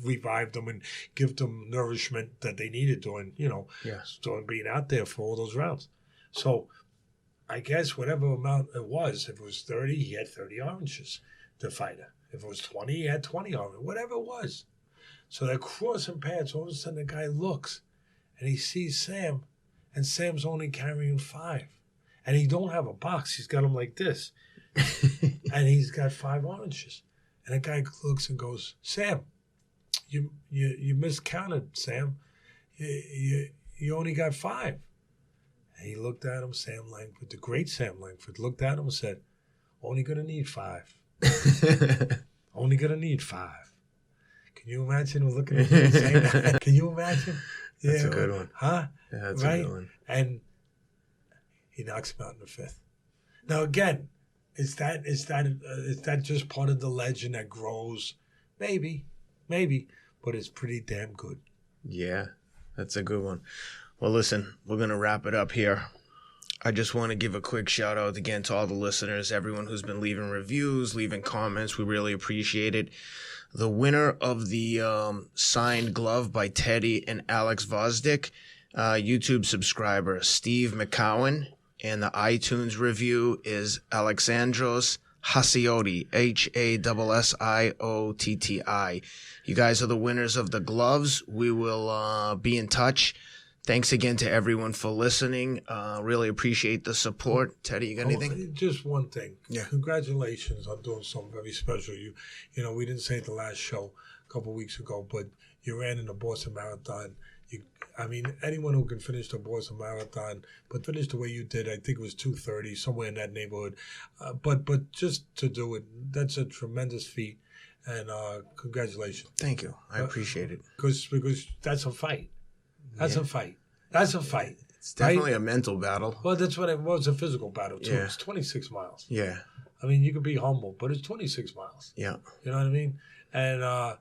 revive them and give them nourishment that they needed during being out there for all those rounds. So I guess whatever amount it was, if it was 30, he had 30 oranges, the fighter. If it was 20, he had 20 oranges, whatever it was. So they're crossing paths. All of a sudden, the guy looks, and he sees Sam, and Sam's only carrying 5. And he don't have a box. He's got them like this. And he's got 5 oranges. And the guy looks and goes, Sam, you miscounted, Sam. You only got 5. And he looked at him, Sam Langford, the great Sam Langford, looked at him and said, only going to need 5. Only going to need 5. Can you imagine looking at him saying that? Can you imagine? That's a good one. Huh? Yeah, that's right? a good one. And he knocks him out in the 5th. Now, again, is that just part of the legend that grows? Maybe, but it's pretty damn good. Yeah, that's a good one. Well, listen, we're going to wrap it up here. I just want to give a quick shout out again to all the listeners, everyone who's been leaving reviews, leaving comments. We really appreciate it. The winner of the signed glove by Teddy and Alex Gvozdyk, YouTube subscriber Steve McCowan, and the iTunes review is Alexandros Hassiotti, Hassiotti. You guys are the winners of the gloves. We will be in touch Thanks again to everyone for listening. Really appreciate the support. Teddy, you got anything? Just one thing. Yeah. Congratulations on doing something very special. You know, we didn't say it the last show a couple of weeks ago, but you ran in the Boston Marathon. I mean, anyone who can finish the Boston Marathon, but finish the way you did, I think it was 2:30, somewhere in that neighborhood. But just to do it, that's a tremendous feat. And congratulations. Thank you. I appreciate it. Because that's a fight. That's a fight. That's a fight. It's definitely a mental battle. Well, that's what it was, a physical battle, too. Yeah. It's 26 miles. Yeah. I mean, you could be humble, but it's 26 miles. Yeah. You know what I mean? And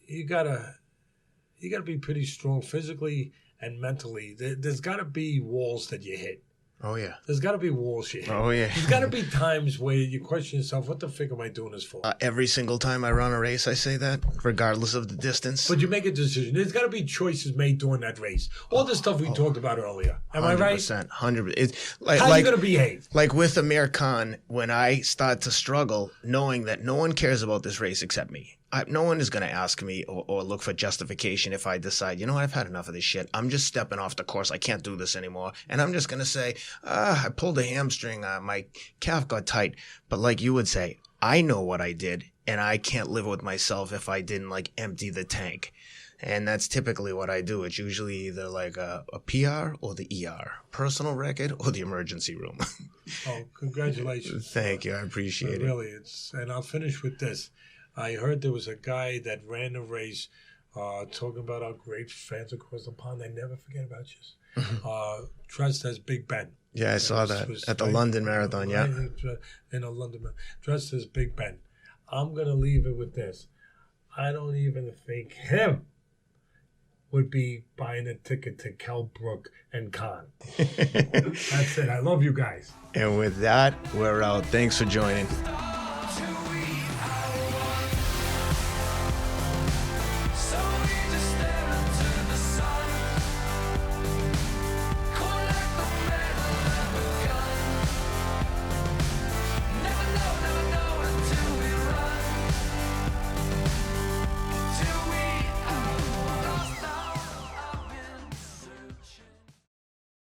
you gotta be pretty strong physically and mentally. There's got to be walls that you hit. Oh, yeah. There's got to be walls you hit. Oh, yeah. There's got to be times where you question yourself, what the fuck am I doing this for? Every single time I run a race, I say that, regardless of the distance. But you make a decision. There's got to be choices made during that race. All the stuff we talked about earlier. Am I right? 100%. It's How are you going to behave? Like with Amir Khan, when I start to struggle, knowing that no one cares about this race except me. No one is going to ask me or look for justification if I decide, you know what, I've had enough of this shit. I'm just stepping off the course. I can't do this anymore. And I'm just going to say, I pulled a hamstring. My calf got tight. But like you would say, I know what I did, and I can't live with myself if I didn't like empty the tank. And that's typically what I do. It's usually either like a PR or the ER, personal record or the emergency room. Oh, congratulations. Thank you. I appreciate it. Really, and I'll finish with this. I heard there was a guy that ran the race talking about our great fans across the pond. I never forget about you. Dressed as Big Ben. Yeah, I saw that at the London Marathon, yeah. In a London Marathon. Dressed as Big Ben. I'm going to leave it with this. I don't even think him would be buying a ticket to Kell Brook and Khan. That's it. I love you guys. And with that, we're out. Thanks for joining.